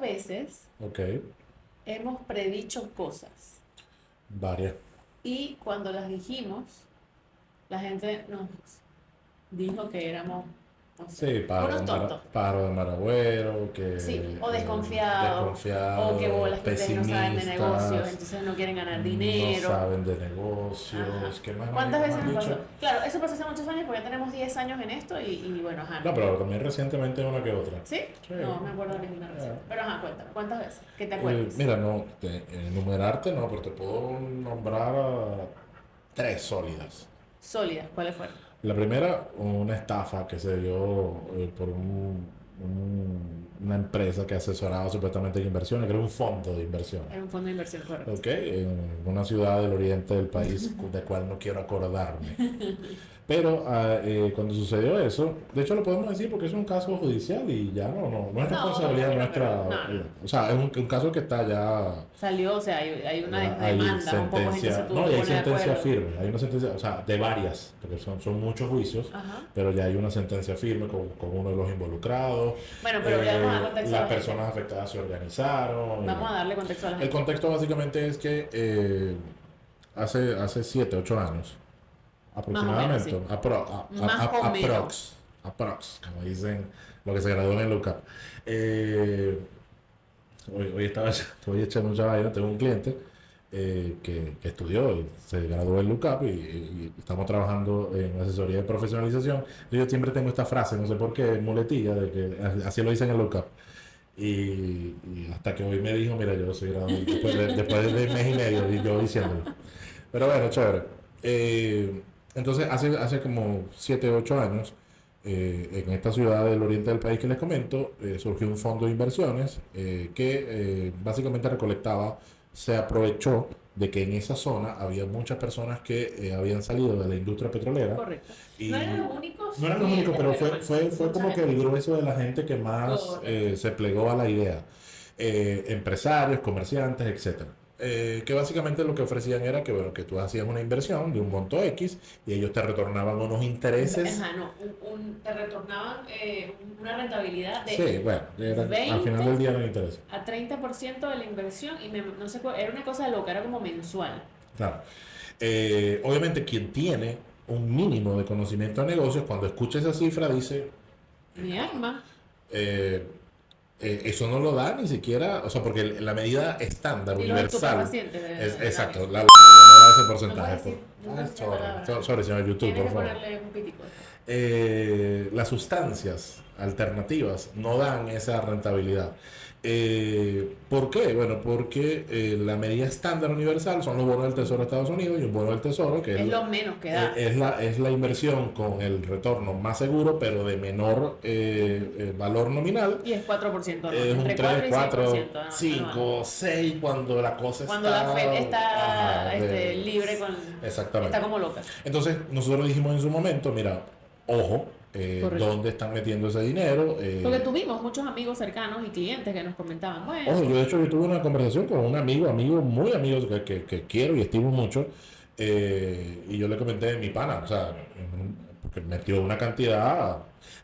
veces Ok, hemos predicho cosas varias. y cuando las dijimos, la gente nos dijo que éramos, no sé, Sí, unos tontos. pájaro de Maragüero, que Sí, o desconfiados, o que desconfiados, bolas que ustedes no saben de negocios, pesimistas, entonces no quieren ganar no dinero. saben de Ajá. negocios. ¿Qué más ¿Cuántas nos veces han nos dicho? pasó? Claro, eso pasó hace muchos años porque ya tenemos 10 años en esto y bueno, ajá, No, ¿no? pero también recientemente una que otra. ¿Sí? Sí. No me acuerdo de ninguna eh, reciente. Pero ajá, cuéntame, ¿cuántas veces? Que te acuerdes. Mira, no, enumerarte no, pero te puedo nombrar tres sólidas. Sólidas, ¿cuáles fueron? La primera, una estafa que se dio por una empresa que asesoraba supuestamente en inversiones, que era un fondo de inversiones. Era un fondo de inversión, correcto. ¿Ok? En una ciudad del oriente del país de cual no quiero acordarme. Pero cuando sucedió eso, de hecho lo podemos decir porque es un caso judicial y ya no es No, responsabilidad bueno, pero nuestra. no, no. O sea, es un caso que está ya. Salió, o sea, hay una Hay demanda, un poco gente se sentencia, tuvo no, que y hay poner de sentencia acuerdo. firme, hay una sentencia, o sea, de varias, porque son muchos juicios, Ajá. pero ya hay una sentencia firme con uno de los involucrados, Bueno, pero le vamos a dar contexto a las la gente. personas afectadas se organizaron. Vamos a darle contexto a la El gente. contexto básicamente es que hace 7, 8 años, Más o menos, aproximadamente, sí. Más o menos. como dicen lo que se graduó en el UCAP. Eh, hoy echando mucha vaina, tengo un cliente que estudió y se graduó en UCAP y estamos trabajando en asesoría de profesionalización. Yo siempre tengo esta frase, no sé por qué, muletilla, de que así lo dicen en el UCAP. Y hasta que hoy me dijo, mira, yo soy graduado después de mes y medio, y yo diciéndolo. Pero bueno, chévere. Entonces, hace como 7 8 años, en esta ciudad del oriente del país que les comento, surgió un fondo de inversiones que básicamente recolectaba, se aprovechó de que en esa zona había muchas personas que habían salido de la industria petrolera Correcto. No eran y los únicos no eran los únicos, clientes, pero pero bueno, fue mucha como que gente. el grueso de la gente que más Correcto. se plegó a la idea. Empresarios, comerciantes, etcétera. Que básicamente lo que ofrecían era que, bueno, que tú hacías una inversión de un monto X y ellos te retornaban unos intereses. Ajá, no, te retornaban una rentabilidad Sí, de bueno, al final 20 del día no interesa. a 30% de la inversión y no sé, era una cosa loca, era como mensual. Claro. Obviamente quien tiene un mínimo de conocimiento de negocios, cuando escucha esa cifra dice, Mi alma. eh, eso no lo da ni siquiera, o sea, porque la medida estándar, Y los universal, estupefacientes es de la exacto, mesa. no da ese No puedes porcentaje. decir, no Ay, puedes decir palabras. sorry, señor YouTube, Tienes por que favor. ponerle un pitico. Las sustancias alternativas no dan esa rentabilidad. ¿Por qué? Bueno, porque la medida estándar universal son los bonos del Tesoro de Estados Unidos y un bono del Tesoro que Es lo menos que da. es la inversión con el retorno más seguro, pero de menor valor nominal. Y es 4% anual. Es un Entre 3 4 y 4 6% anual. 5 6 cuando la cosa Cuando está. la Fed está Ajá, libre con... exactamente. Está como loca. Entonces, nosotros dijimos en su momento, mira, ojo, Correcto. dónde están metiendo ese dinero. Porque tuvimos muchos amigos cercanos y clientes que nos comentaban, bueno, Ojo, yo de hecho yo tuve una conversación con un muy amigo que quiero y estimo mucho, y yo le comenté de mi pana, o sea, porque metió una cantidad,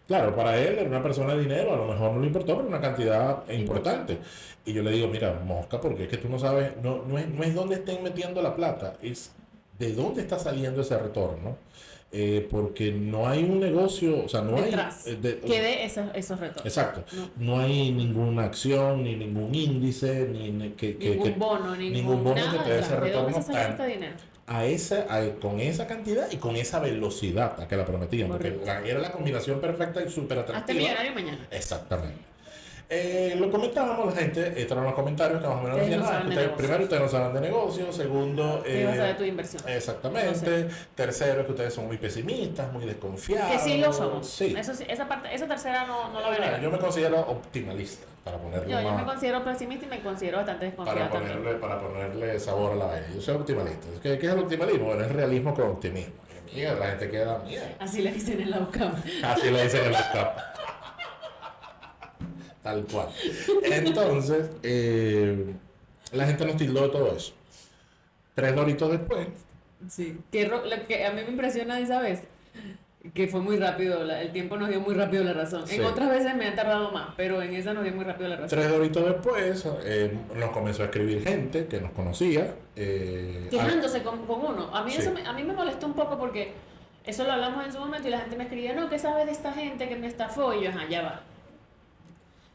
claro, para él era una persona de dinero, a lo mejor no le importó, pero una cantidad importante. Y yo le digo, mira, mosca, porque es que tú no sabes, no es dónde estén metiendo la plata, es de dónde está saliendo ese retorno. Porque no hay un negocio, o sea, no detrás, hay. que dé esos retornos. Exacto. No. No hay ninguna acción, ni ningún índice, Ningún bono, ningún bono nada que te dé ese detrás. ¿De dónde retorno se sale este dinero? con esa cantidad y con esa velocidad a que la prometían. Porque Correcto. era la combinación perfecta y súper Hazte atractiva. millonario mañana. Exactamente. Lo comentábamos, la gente, estos eran los comentarios que más o menos Ustedes decían, no saben de negocios. primero ustedes no saben de negocio, segundo, ¿Qué vas a ver tu inversión? exactamente, No sé. tercero, que ustedes son muy pesimistas, muy desconfiados. Que sí lo somos. Sí. Eso sí, esa tercera no la voy a negar. Yo me considero optimalista, para ponerlo Yo me más, considero pesimista y me considero bastante desconfiada también. para ponerle sabor a la vaina. Yo soy optimalista. ¿Qué es el optimalismo? Bueno, es realismo con optimismo. Mira, la gente queda, mira. Así le dicen en la UCAM. Así le dicen en los cap. Tal cual. Entonces, la gente nos tildó de todo eso. 3 doritos después. Sí. Lo que a mí me impresiona, ¿sabes? que fue muy rápido, el tiempo nos dio muy rápido la razón. Sí. En otras veces me ha tardado más, pero en esa nos dio muy rápido la razón. 3 horitos después nos comenzó a escribir gente que nos conocía. Quejándose con uno. A mí, Sí. a mí me molestó un poco porque eso lo hablamos en su momento y la gente me escribía, no, ¿qué sabes de esta gente que me estafó? Y yo, ajá, ya va.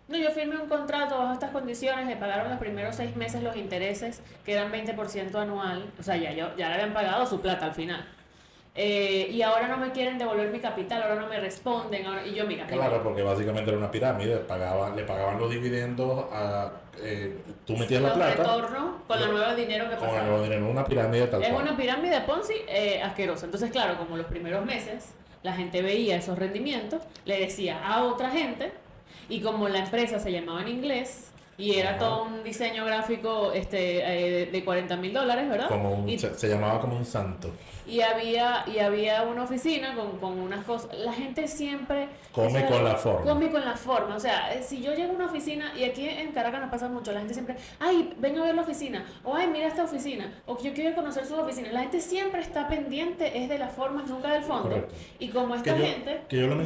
No, yo firmé un contrato bajo estas condiciones, me pagaron los primeros 6 meses los intereses, que eran 20% anual, o sea, ya le habían pagado su plata al final. Y ahora no me quieren devolver mi capital, ahora no me responden, y yo, mira, Claro, porque básicamente era una pirámide, le pagaban los dividendos tú metías la los plata retorno con el nuevo dinero que con el pasaba. nuevo dinero, una pirámide tal Es cual. una pirámide Ponzi asquerosa. Entonces, claro, como los primeros meses la gente veía esos rendimientos, le decía a otra gente, y como la empresa se llamaba en inglés, y era Ajá. todo un diseño gráfico de $40,000, ¿verdad? Y Se llamaba como un santo. había una oficina con unas cosas. La gente siempre Come eso con era- la forma. come con la forma. O sea, si yo llego a una oficina, y aquí en Caracas nos pasa mucho, la gente siempre, ay, ven a ver la oficina, o ay, mira esta oficina, o yo quiero conocer sus oficinas. La gente siempre está pendiente, es de las formas, nunca del fondo. Correcto. Y como esta gente,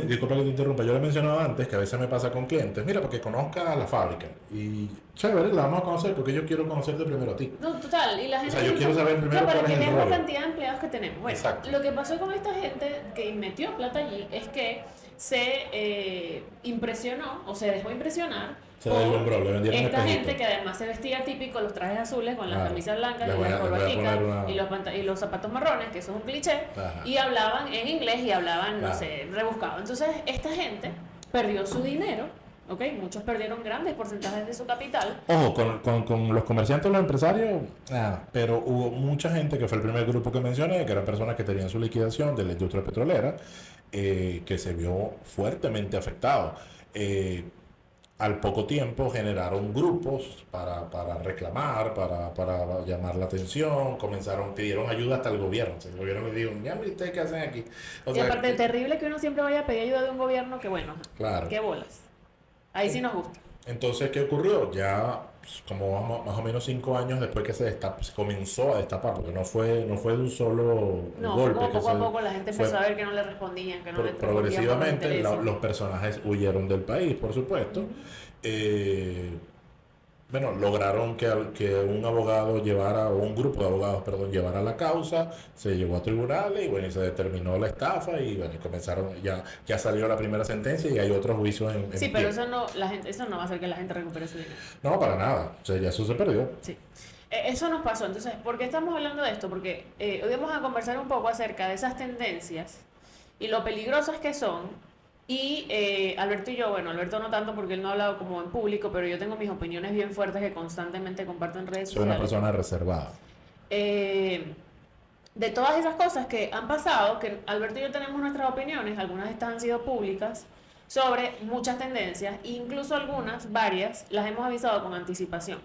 Disculpa que te interrumpa, yo le mencionaba antes que a veces me pasa con clientes, mira, porque conozca la fábrica y chévere, la vamos a conocer porque yo quiero conocerte primero a ti. no, total, y la gente yo quiero saber primero no, para cuál que es el veas la rollo. cantidad de empleados que tenemos. Bueno, Exacto. lo que pasó con esta gente que metió plata allí es que se impresionó o se dejó impresionar Se por deslumbró, le vendieron esta espejito. gente que además se vestía típico, los trajes azules con las Claro. camisas blancas Les y voy a- las les voy a corbaticas poner una- y los zapatos marrones, que eso es un cliché, Ajá. y hablaban en inglés y hablaban, no Claro. sé, rebuscado. Entonces, esta gente perdió su dinero, ¿ok? Muchos perdieron grandes porcentajes de su capital. Ojo, con los comerciantes, los empresarios, nada, pero hubo mucha gente, que fue el primer grupo que mencioné, que eran personas que tenían su liquidación de la industria petrolera, que se vio fuertemente afectado. Al poco tiempo generaron grupos para reclamar, para llamar la atención, pidieron ayuda hasta el gobierno. O sea, el gobierno les dijo, ya, ¿ustedes qué hacen aquí? O Y sea, aparte, terrible que uno siempre vaya a pedir ayuda de un gobierno que, bueno, claro. qué bolas. Ahí sí nos gusta. Entonces, ¿qué ocurrió? Ya como más o menos 5 años después que se comenzó a destapar, porque no fue de un solo No, golpe. como que poco a se- poco la gente fue empezó a ver que no le respondían, que no le respondían por los progresivamente intereses. los personajes huyeron del país, por supuesto. Eh, bueno, lograron que un abogado llevara, o un grupo de abogados, perdón, llevara la causa, se llevó a tribunales y bueno, y se determinó la estafa y bueno, y comenzaron, ya salió la primera sentencia y hay otros juicios en Sí, pie. pero eso no va a hacer que la gente recupere su dinero. No, para nada, o sea, ya eso se perdió. Sí. Eso nos pasó. Entonces, ¿por qué estamos hablando de esto? Porque hoy vamos a conversar un poco acerca de esas tendencias y lo peligrosas que son. Y Alberto y yo, bueno, Alberto no tanto porque él no ha hablado como en público, pero yo tengo mis opiniones bien fuertes que constantemente comparto en redes Soy una sociales. persona reservada. De todas esas cosas que han pasado, que Alberto y yo tenemos nuestras opiniones, algunas de estas han sido públicas, sobre muchas tendencias, incluso algunas, varias, las hemos avisado con anticipación.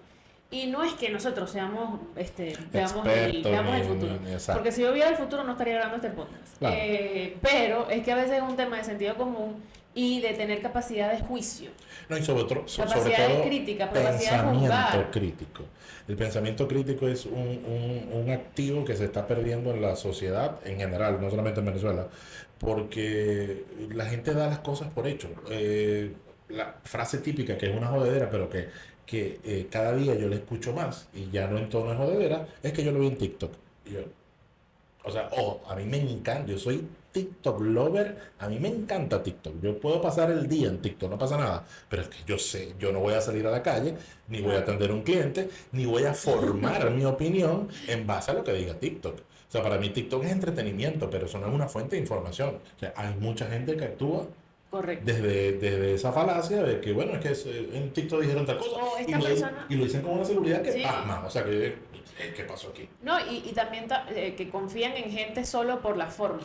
Y no es que nosotros veamos Expertos, veamos el ni- futuro. ni- exacto. Porque si yo viera el futuro no estaría grabando este podcast. Claro. Pero es que a veces es un tema de sentido común y de tener capacidad de juicio. No, y sobre todo, Capacidad de crítica, capacidad de juzgar. pensamiento crítico. El pensamiento crítico es un activo que se está perdiendo en la sociedad en general, no solamente en Venezuela, porque la gente da las cosas por hecho. La frase típica, que es una jodedera, pero que cada día yo la escucho más, y ya no en tono de jodedera, es que yo lo vi en TikTok. Y yo, o sea, ojo, a mí me encanta, yo soy TikTok lover, a mí me encanta TikTok. Yo puedo pasar el día en TikTok, no pasa nada, pero es que yo sé, yo no voy a salir a la calle, ni voy a atender a un cliente, ni voy a formar mi opinión en base a lo que diga TikTok. O sea, para mí TikTok es entretenimiento, pero eso no es una fuente de información. O sea, hay mucha gente que actúa Correcto. desde esa falacia de que, bueno, es que en TikTok dijeron tal cosa, O esta y persona- lo dicen con una seguridad que Sí. pasma. O sea, que, ¿qué pasó aquí? No, y también que confían en gente solo por la forma.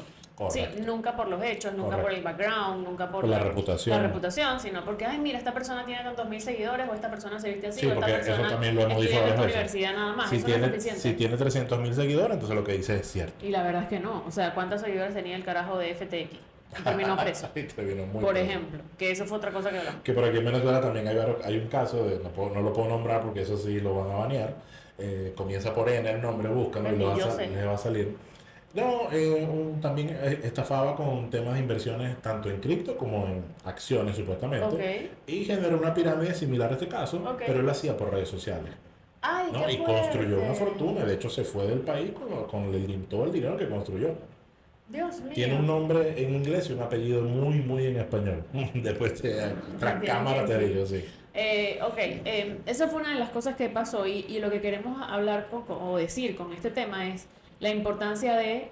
Sí, Correcto. nunca por los hechos, nunca Correcto. por el background, nunca por Por la reputación. la reputación, sino porque, ay, mira, esta persona tiene tantos mil seguidores, o esta persona se viste así, Sí, o esta porque eso persona también lo hemos dicho estudia en varias esta veces. universidad nada más. Si Eso no es tiene, suficiente. si tiene 300.000 seguidores, entonces lo que dice es cierto. Y la verdad es que no. O sea, ¿cuántos seguidores tenía el carajo de FTX? Y terminó preso. Y terminó muy Por preso. ejemplo, que eso fue otra cosa que hablamos. Que por aquí en Venezuela también hay un caso, no lo puedo nombrar porque eso sí lo van a banear. Comienza por N el nombre, búscalo y Ni yo sé. les va a salir. No, también estafaba con temas de inversiones tanto en cripto como en acciones Ok, supuestamente y generó una pirámide similar a este caso, ok. pero él lo hacía por redes sociales, Ay, ¿no? qué Y construyó una fuerte. fortuna, de hecho se fue del país todo el dinero que construyó. Dios Tiene un mío. nombre en inglés y un apellido muy, muy en español. Después, tras Tienen que cámara te decir. digo, sí. Ok, eso fue una de las cosas que pasó y lo que queremos hablar o decir con este tema es la importancia de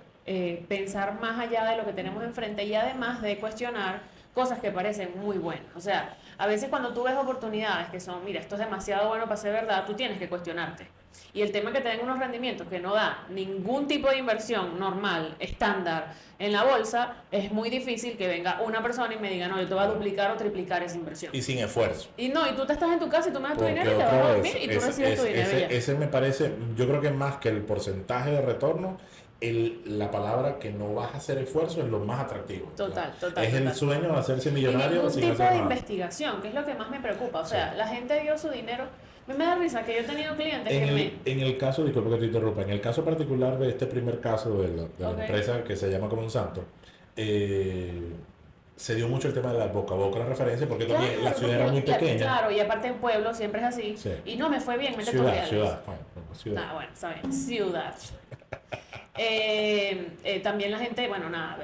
pensar más allá de lo que tenemos enfrente y además de cuestionar cosas que parecen muy buenas. O sea, a veces cuando tú ves oportunidades que son, mira, esto es demasiado bueno para ser verdad, tú tienes que cuestionarte. Y el tema que te den unos rendimientos que no da ningún tipo de inversión normal, estándar, en la bolsa, es muy difícil que venga una persona y me diga, no, yo te voy a duplicar o triplicar esa inversión. Y sin esfuerzo. Y no, y tú te estás en tu casa y tú me das tu dinero Porque y te vas otra a dormir vez, y tú recibes tu dinero y ya. ese me parece, yo creo que más que el porcentaje de retorno, la palabra que no vas a hacer esfuerzo es lo más atractivo. Total, total, Es el total. sueño de hacerse Y millonario ningún sin tipo hacer de nada. investigación, que es lo que más me preocupa. O Sí. sea, la gente dio su dinero. A mí me da risa que yo he tenido clientes que me... En el caso, disculpa que te interrumpa, en el caso particular de este primer caso de la Ok. empresa que se llama Como un Santo, eh, se dio mucho el tema de la boca a boca la referencia porque también la Claro, ciudad era muy pequeña. claro, y aparte en pueblo siempre es así. Sí. Y no me fue bien, mete tus Ciudad, reales. ciudad, bueno, ciudad. Nah, bueno, está bien. Ciudad. También la gente, bueno, nada,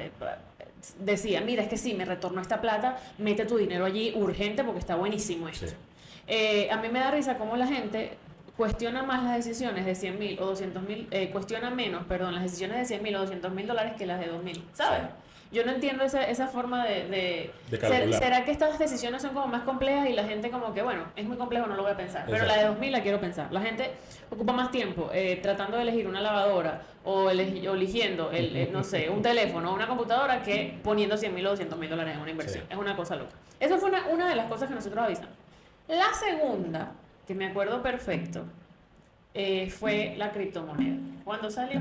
decía, mira, es que sí, me retornó esta plata, mete tu dinero allí urgente porque está buenísimo Sí. esto. A mí me da risa cómo la gente cuestiona más las decisiones de 100.000 o 200.000, cuestiona menos, perdón, las decisiones de 100.000 o 200.000 dólares que las de 2.000, ¿sabes? Sí. Yo no entiendo esa forma De calcular. ¿Será que estas decisiones son como más complejas y la gente como que, bueno, es muy complejo, no lo voy a pensar, pero la de Exacto. 2.000 la quiero pensar. La gente ocupa más tiempo tratando de elegir una lavadora o eligiendo, no sé, un teléfono o una computadora que poniendo 100.000 o 200.000 dólares en una Sí. inversión. Es una cosa loca. Eso fue una de las cosas que nosotros avisamos. La segunda, que me acuerdo perfecto, fue la criptomoneda. ¿Cuándo salió?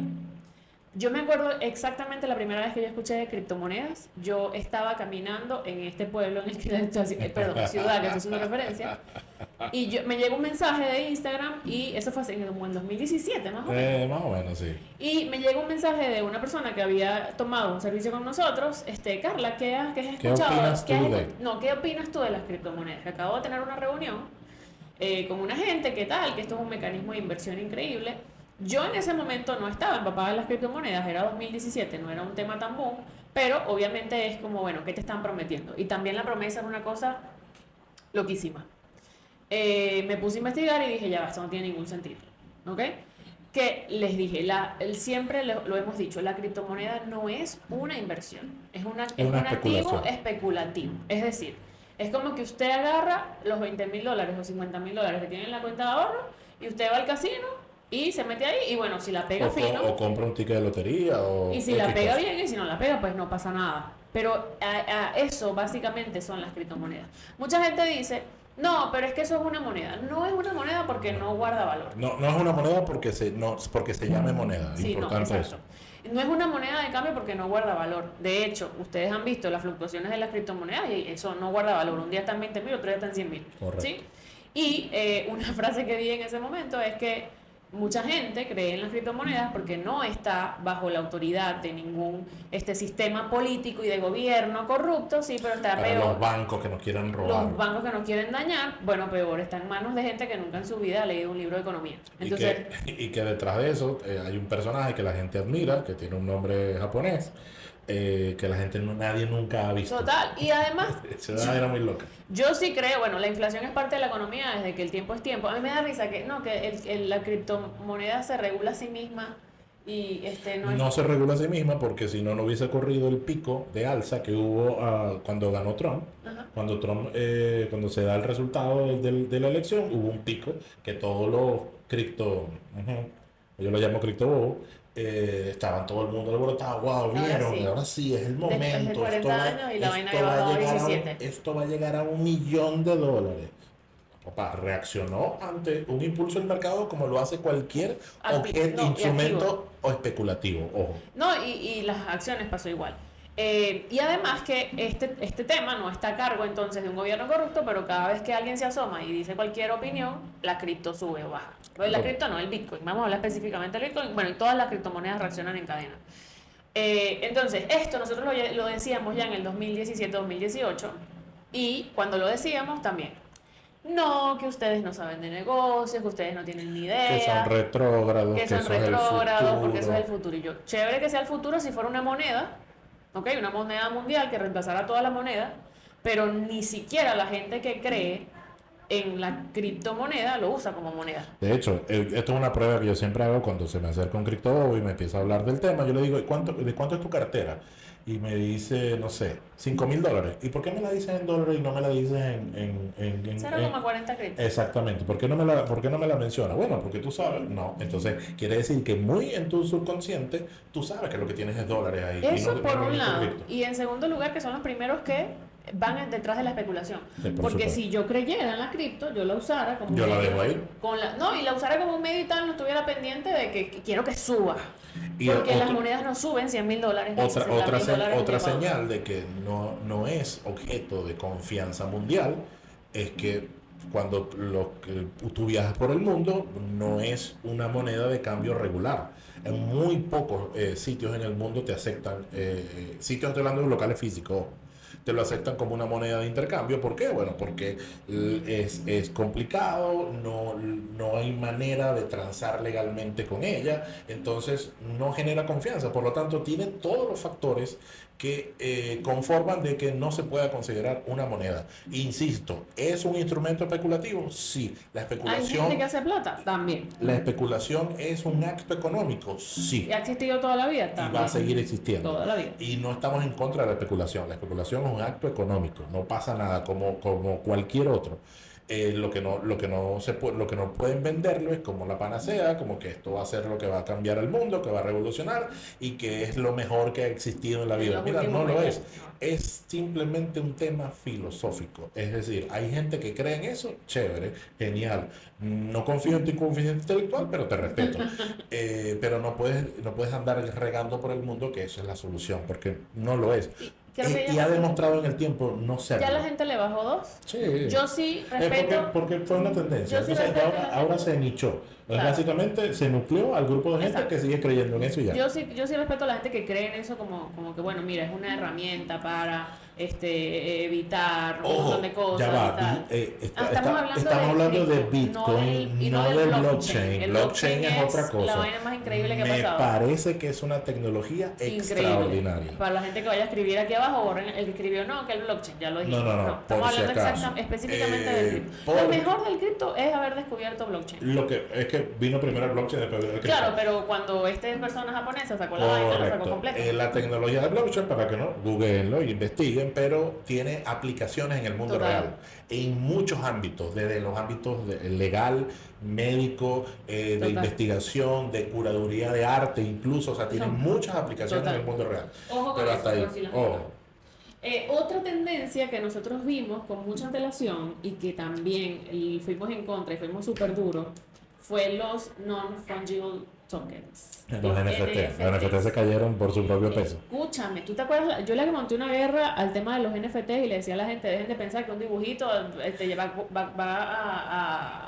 Yo me acuerdo exactamente la primera vez que yo escuché de criptomonedas. Yo estaba caminando en este pueblo en el que perdón, ciudad que estoy haciendo referencia. Y me llegó un mensaje de Instagram y eso fue así como en 2017 más o menos. Más o menos, sí. Y me llegó un mensaje de una persona que había tomado un servicio con nosotros. Carla, ¿qué has ¿Qué escuchado? opinas tú de? No, ¿qué opinas tú de las criptomonedas? Que acabo de tener una reunión con una gente, ¿qué tal? Que esto es un mecanismo de inversión increíble. Yo en ese momento no estaba empapada en las criptomonedas, era 2017, no era un tema tan boom, pero obviamente es como, bueno, ¿qué te están prometiendo? Y también la promesa es una cosa loquísima. Me puse a investigar y dije, ya, esto no tiene ningún sentido, ¿ok? Que les dije, siempre lo hemos dicho, la criptomoneda no es una inversión, es Es un una activo especulación. especulativo. Es decir, es como que usted agarra los 20.000 dólares o 50.000 dólares que tiene en la cuenta de ahorro y usted va al casino y se mete ahí y bueno, si la pega fino, O compra un ticket de lotería o y si la X pega cosa. bien y si no la pega, pues no pasa nada. Pero eso básicamente son las criptomonedas. Mucha gente dice, no, pero es que eso es una moneda. No es una moneda porque No. no guarda valor. No, no es una moneda porque se llame moneda. Sí, no, Importante exacto. eso. No es una moneda de cambio porque no guarda valor. De hecho, ustedes han visto las fluctuaciones de las criptomonedas y eso no guarda valor. Un día está en 20.000, otro día está en 100.000. Correcto. ¿Sí? Y una frase que di en ese momento es que mucha gente cree en las criptomonedas porque no está bajo la autoridad de ningún sistema político y de gobierno corrupto, sí, pero está Para peor. los bancos que nos quieran robar. Los bancos que nos quieren dañar, bueno, peor, está en manos de gente que nunca en su vida ha leído un libro de economía. Entonces, Y que detrás de eso hay un personaje que la gente admira, que tiene un nombre japonés, que la gente, nadie nunca ha visto. total. Y además, Esa era muy loca. yo sí creo, bueno, la inflación es parte de la economía desde que el tiempo es tiempo. A mí me da risa que no, que la criptomoneda se regula a sí misma y no es... No se regula a sí misma porque si no, no hubiese ocurrido el pico de alza que hubo cuando ganó Trump. Ajá. Cuando se da el resultado de la elección, hubo un pico que todos los cripto, yo lo llamo cripto bobo, estaban todo el mundo alborotado, wow, Ahora vieron, sí. ahora sí es el Después de momento, 40 años y la vaina ya bajó a 17. esto va a llegar a 1 millón de dólares. Papá, reaccionó ante un impulso del mercado como lo hace cualquier No, y instrumento o especulativo, ojo. No, y las acciones pasó igual. Y además que este tema no está a cargo entonces de un gobierno corrupto, pero cada vez que alguien se asoma y dice cualquier opinión, la cripto sube o baja. Pues la cripto no, el Bitcoin. Vamos a hablar específicamente del Bitcoin. Bueno, y todas las criptomonedas reaccionan en cadena. Entonces, esto nosotros lo decíamos ya en el 2017-2018 y cuando lo decíamos también, no, que ustedes no saben de negocios, que ustedes no tienen ni Que son idea, retrógrados, que que son eso es el retrógrados, porque eso es el futuro. futuro. Y yo, chévere que sea el futuro si fuera una moneda, ¿ok? Una moneda mundial que reemplazara toda la moneda, pero ni siquiera la gente que cree en la criptomoneda lo usa como moneda. De hecho, esto es una prueba que yo siempre hago cuando se me acerca un criptólogo y me empieza a hablar del tema. Yo le digo, ¿de cuánto es tu cartera? Y me dice, no sé, $5,000. ¿Y por qué me la dices en dólares y no me la dices en 0,40 cripto. Exactamente. ¿Por qué no me la menciona? Bueno, porque tú sabes. No. Entonces, quiere decir que muy en tu subconsciente, tú sabes que lo que tienes es dólares ahí y Eso no, por no un necesitas lado. cripto. Y en segundo lugar, que son los primeros que van detrás de la especulación. Por Porque supuesto. si yo creyera en la cripto, yo la usara como un Yo la medio. dejo ahí. No, y la usara como un medio y tal, no estuviera pendiente de que quiero que suba. Y Porque las otro, monedas no suben $100,000 ni Otra, $60,000 en otra tiempo ahora. señal de que no es objeto de confianza mundial es que cuando que tú viajas por el mundo no es una moneda de cambio regular. En muy pocos sitios en el mundo te aceptan, sitios estoy hablando de locales físicos, te lo aceptan como una moneda de intercambio. ¿Por qué? Bueno, porque es complicado, no hay manera de transar legalmente con ella, entonces no genera confianza, por lo tanto tiene todos los factores que conforman de que no se pueda considerar una moneda. Insisto, ¿es un instrumento especulativo? Sí. Hay gente que hace plata también. La especulación es un acto económico, Y sí, ha existido toda la vida y va a también. seguir existiendo. Toda la vida. Y no estamos en contra de la especulación. La especulación es un acto económico, no pasa nada como cualquier otro. Lo que no pueden venderlo es como la panacea, como que esto va a ser lo que va a cambiar el mundo, que va a revolucionar y que es lo mejor que ha existido en la En vida. los Mira, últimos no lo 20 es. años. Es simplemente un tema filosófico. Es decir, hay gente que cree en eso, chévere, genial. No confío en tu coeficiente intelectual, pero te respeto. Pero no puedes andar regando por el mundo que eso es la solución, porque no lo es. Y creo que Y ha ya, demostrado en el tiempo no ya la serlo. gente le bajó dos. Sí. Yo sí Porque, respeto. porque fue una tendencia. Yo sí Entonces respeto a ahora, la ahora gente. se nichó. Entonces, Claro. básicamente se nucleó al grupo de gente Exacto. que sigue creyendo en eso y ya. Yo sí respeto a la gente que cree en eso como que, bueno, mira, es una herramienta para evitar un montón de Ojo, ya cosas va. y tal. Estamos hablando de cripto, Bitcoin, y no del del blockchain. blockchain. El Blockchain es otra la cosa. vaina más increíble que ha Me pasado. parece que es una tecnología Increíble. extraordinaria. Para la gente que vaya a escribir aquí abajo, borren el que escribió no, que el blockchain, ya lo dijimos. No, Estamos por si hablando acaso. específicamente del cripto. Lo Por- mejor del cripto es haber descubierto blockchain. Lo que es que vino primero el blockchain después del cripto. Claro, pero cuando esta persona japonesa sacó la vaina, la sacó Correcto. completa. La tecnología de blockchain, para que no, googleenlo y investiguen, pero tiene aplicaciones en el mundo Total. real, en muchos ámbitos, desde los ámbitos legal, médico, de Total. investigación, de curaduría de arte, incluso, o sea, tiene No. muchas aplicaciones Total. en el mundo real. Ojo con Pero eso, hasta ahí, por si las ojo. moscas. Otra tendencia que nosotros vimos con mucha antelación y que también fuimos en contra y fuimos súper duros fue los non-fungible tokens. Los NFT. Los NFT se cayeron por su propio peso. Escúchame, ¿tú te acuerdas? Yo le monté una guerra al tema de los NFT y le decía a la gente, dejen de pensar que un dibujito va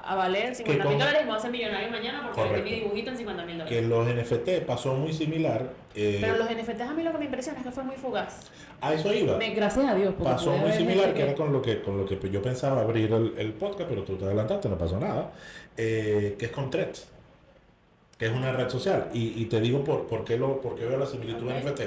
a valer $50,000 y me voy a hacer millonario mañana porque vendí Correcto. mi dibujito en $50,000. Que los NFT pasó muy similar. Pero los NFTs a mí lo que me impresiona es que fue muy fugaz. A eso iba. Gracias a Dios. Porque Pasó pude muy ver similar, gente que era con lo que yo pensaba abrir el podcast, pero tú te adelantaste, no pasó nada, que es con Threads, que es una red social. Y te digo por qué veo la similitud en Ok. NFT.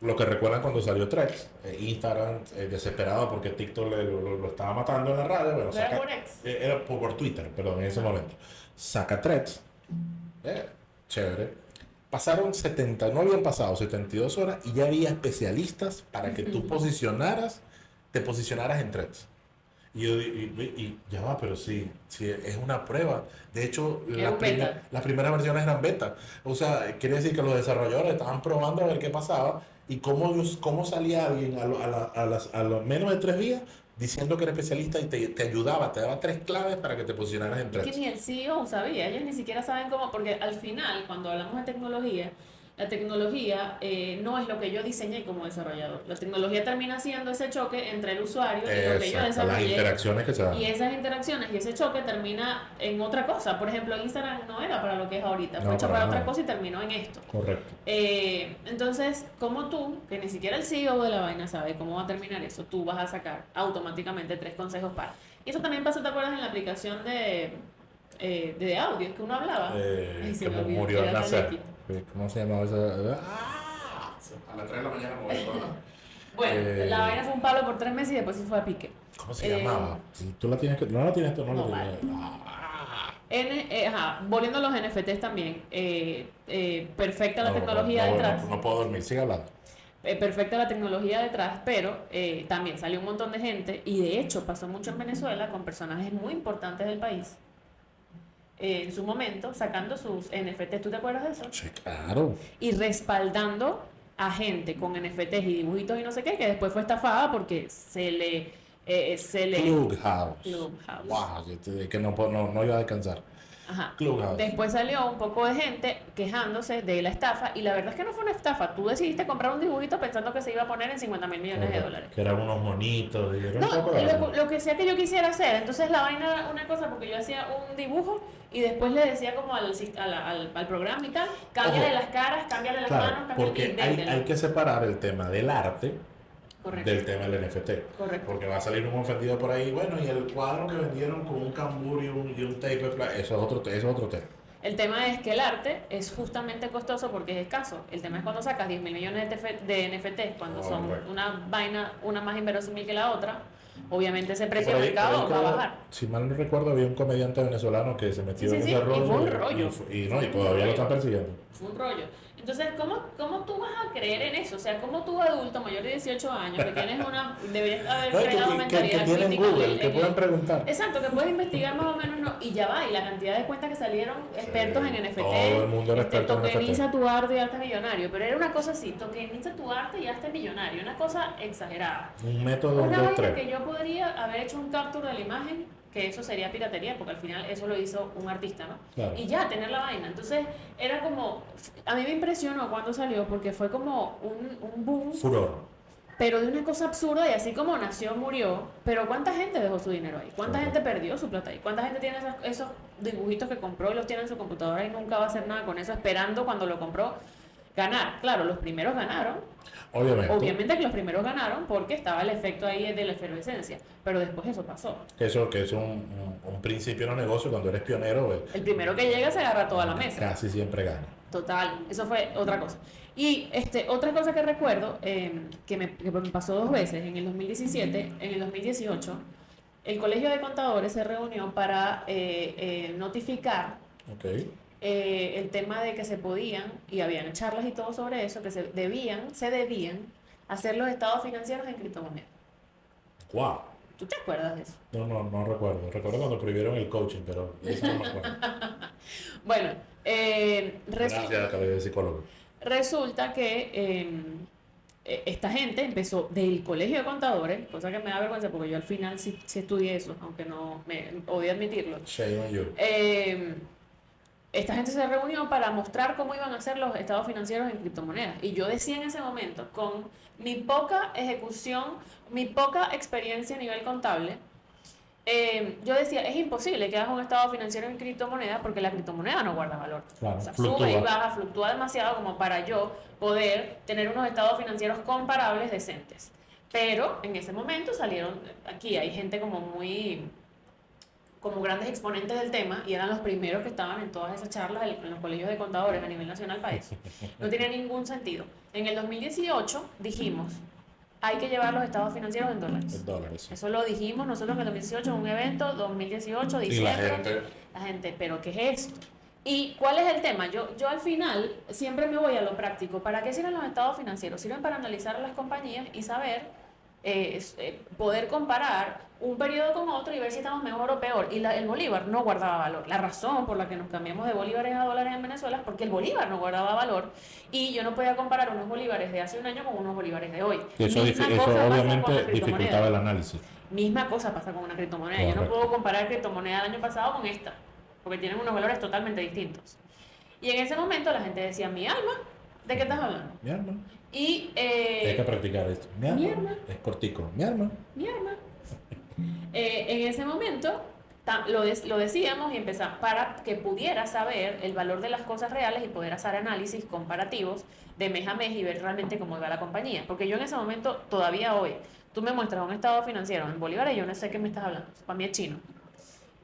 Lo que recuerdan cuando salió Threads, Instagram desesperado porque TikTok lo estaba matando en la radio, bueno, ¿No era por X? era por Twitter, perdón, en ese momento. Saca Threads, chévere. No habían pasado 72 horas y ya había especialistas para que tú te posicionaras en Threads. Y ya va, pero sí, es una prueba. De hecho, Era un beta. las primeras versiones eran beta. O sea, quiere decir que los desarrolladores estaban probando a ver qué pasaba y cómo salía alguien a los menos de 3 días diciendo que era especialista y te ayudaba, te daba 3 claves para que te posicionaras en Que Threads. ni el CEO sabía, ellos ni siquiera saben cómo, porque al final, cuando hablamos de tecnología, la tecnología no es lo que yo diseñé como desarrollador. La tecnología termina siendo ese choque entre el usuario y lo que yo Exacto, las desarrollé. interacciones que se dan. Y esas interacciones y ese choque termina en otra cosa. Por ejemplo, Instagram no era para lo que es ahorita, fue No, hecho para para otra nada. cosa y terminó en esto. Correcto. Entonces, como tú, que ni siquiera el CEO de la vaina sabe cómo va a terminar eso, tú vas a sacar automáticamente 3 consejos para. Y eso también pasa, ¿te acuerdas en la aplicación de audio que uno hablaba? Ay, se Que me olvidó, murió al era tan nacer. lequito. ¿Cómo se llamaba esa? ¡Ah! A las 3 de la mañana me voy a acordar. Bueno, la vaina fue un palo por 3 meses y después se fue a pique. ¿Cómo se llamaba? Si tú la tienes que. No la tienes tú, no la No, tienes. vale. Ah. Volviendo a los NFTs también, perfecta la No, tecnología detrás. no puedo dormir, sigue hablando. Perfecta la tecnología detrás, pero también salió un montón de gente y de hecho pasó mucho en Venezuela con personajes muy importantes del país en su momento sacando sus NFTs, ¿tú te acuerdas de eso? Sí, claro. Y respaldando a gente con NFTs y dibujitos y no sé qué, que después fue estafada porque se le Clubhouse. Clubhouse. Wow, que no iba a descansar. Ajá. Clubhouse. Después salió un poco de gente quejándose de la estafa y la verdad es que no fue una estafa. Tú decidiste comprar un dibujito pensando que se iba a poner en 50.000 millones de dólares. Que eran unos monitos. Y era No, un poco de lo que sea que yo quisiera hacer. Entonces la vaina era una cosa porque yo hacía un dibujo y después le decía como al programa y tal, cámbiale Ojo. las caras, cámbiale las Claro, manos, cámbiale porque y hay véndelo. que separar el tema del arte Correcto. del tema del NFT. Correcto. Porque va a salir un ofendido por ahí. Bueno, y el cuadro que vendieron con un cambur y un tape de eso es otro tema. El tema es que el arte es justamente costoso porque es escaso. El tema es cuando sacas 10.000 millones de NFTs, cuando son Correcto. una vaina, una más inverosímil que la otra, obviamente ese precio Por de ahí mercado va a creo, bajar. si mal no recuerdo, había un comediante venezolano que se metió Sí, en sí, ese sí, y rollo. fue un rollo. Y Fue un todavía lo están rollo. persiguiendo. Fue un rollo. Entonces, ¿cómo tú vas a creer en eso? O sea, ¿cómo tú adulto mayor de 18 años que tienes deberías haber No, creado que mentalidad tienen crítica Google, que pueden preguntar. Exacto, que puedes investigar más o menos, ¿no? Y ya va, y la cantidad de cuentas que salieron expertos en NFT. Todo el mundo era experto en NFT. Tokeniza tu arte y hazte millonario. Pero era una cosa así, tokeniza tu arte y hazte millonario. Una cosa exagerada. Un método Una 2, vaina 3. que yo podría haber hecho un capture de la imagen, que eso sería piratería, porque al final eso lo hizo un artista, ¿no? Claro. Y ya, tener la vaina. Entonces, era como, a mí me impresionó cuando salió, porque fue como un boom, Furor. pero de una cosa absurda, y así como nació, murió. Pero ¿cuánta gente dejó su dinero ahí? ¿Cuánta Claro. gente perdió su plata ahí? ¿Cuánta gente tiene esos dibujitos que compró y los tiene en su computadora y nunca va a hacer nada con eso, esperando cuando lo compró ganar? Claro, los primeros ganaron. Obviamente que los primeros ganaron porque estaba el efecto ahí de la efervescencia, pero después eso pasó. Eso que es un principio en un negocio, cuando eres pionero, pues, El primero que llega se agarra toda la mesa. casi siempre gana. Total, eso fue otra cosa. Y otra cosa que recuerdo, que me pasó 2 veces, en el 2017, en el 2018, el Colegio de Contadores se reunió para notificar Ok. el tema de que se podían, y habían charlas y todo sobre eso, que se debían hacer los estados financieros en criptomonedas. Wow. ¿Tú te acuerdas de eso? No recuerdo. Recuerdo cuando prohibieron el coaching, pero eso no me acuerdo. Bueno, Gracias, cabello de psicólogo. resulta que esta gente empezó del colegio de contadores, cosa que me da vergüenza porque yo al final sí estudié eso, aunque no me odio admitirlo. Shame on you. Esta gente se reunió para mostrar cómo iban a hacer los estados financieros en criptomonedas. Y yo decía en ese momento, con mi poca ejecución, mi poca experiencia a nivel contable, yo decía, es imposible que hagas un estado financiero en criptomonedas porque la criptomoneda no guarda valor. Claro, O sea, fluctúa. sube y baja, fluctúa demasiado como para yo poder tener unos estados financieros comparables decentes. Pero en ese momento salieron, aquí hay gente como grandes exponentes del tema y eran los primeros que estaban en todas esas charlas en los colegios de contadores a nivel nacional para eso. No tenía ningún sentido. En el 2018 dijimos, hay que llevar los estados financieros en dólares. En dólares. Sí. Sí. Eso lo dijimos nosotros en el 2018 en un evento, 2018, diciembre. La gente, ¿pero qué es esto? ¿Y cuál es el tema? Yo al final siempre me voy a lo práctico. ¿Para qué sirven los estados financieros? Sirven para analizar a las compañías y saber, poder comparar un periodo con otro y ver si estamos mejor o peor. Y el bolívar no guardaba valor. La razón por la que nos cambiamos de bolívares a dólares en Venezuela es porque el bolívar no guardaba valor y yo no podía comparar unos bolívares de hace un año con unos bolívares de hoy. Y eso Misma cosa pasa con obviamente la criptomoneda. dificultaba el análisis. Misma cosa pasa con una criptomoneda. Yo no Correcto. puedo comparar criptomoneda del año pasado con esta, porque tienen unos valores totalmente distintos. Y en ese momento la gente decía, mi alma, ¿De qué estás hablando? Mi arma. Y Hay que practicar esto. Mi arma. mi arma. Es cortico. Mi arma. mi arma. En ese momento lo decíamos y empezamos para que pudiera saber el valor de las cosas reales y poder hacer análisis comparativos de mes a mes y ver realmente cómo iba la compañía. Porque yo en ese momento, todavía hoy, tú me muestras un estado financiero en bolívares y yo no sé qué me estás hablando. Para mí es chino.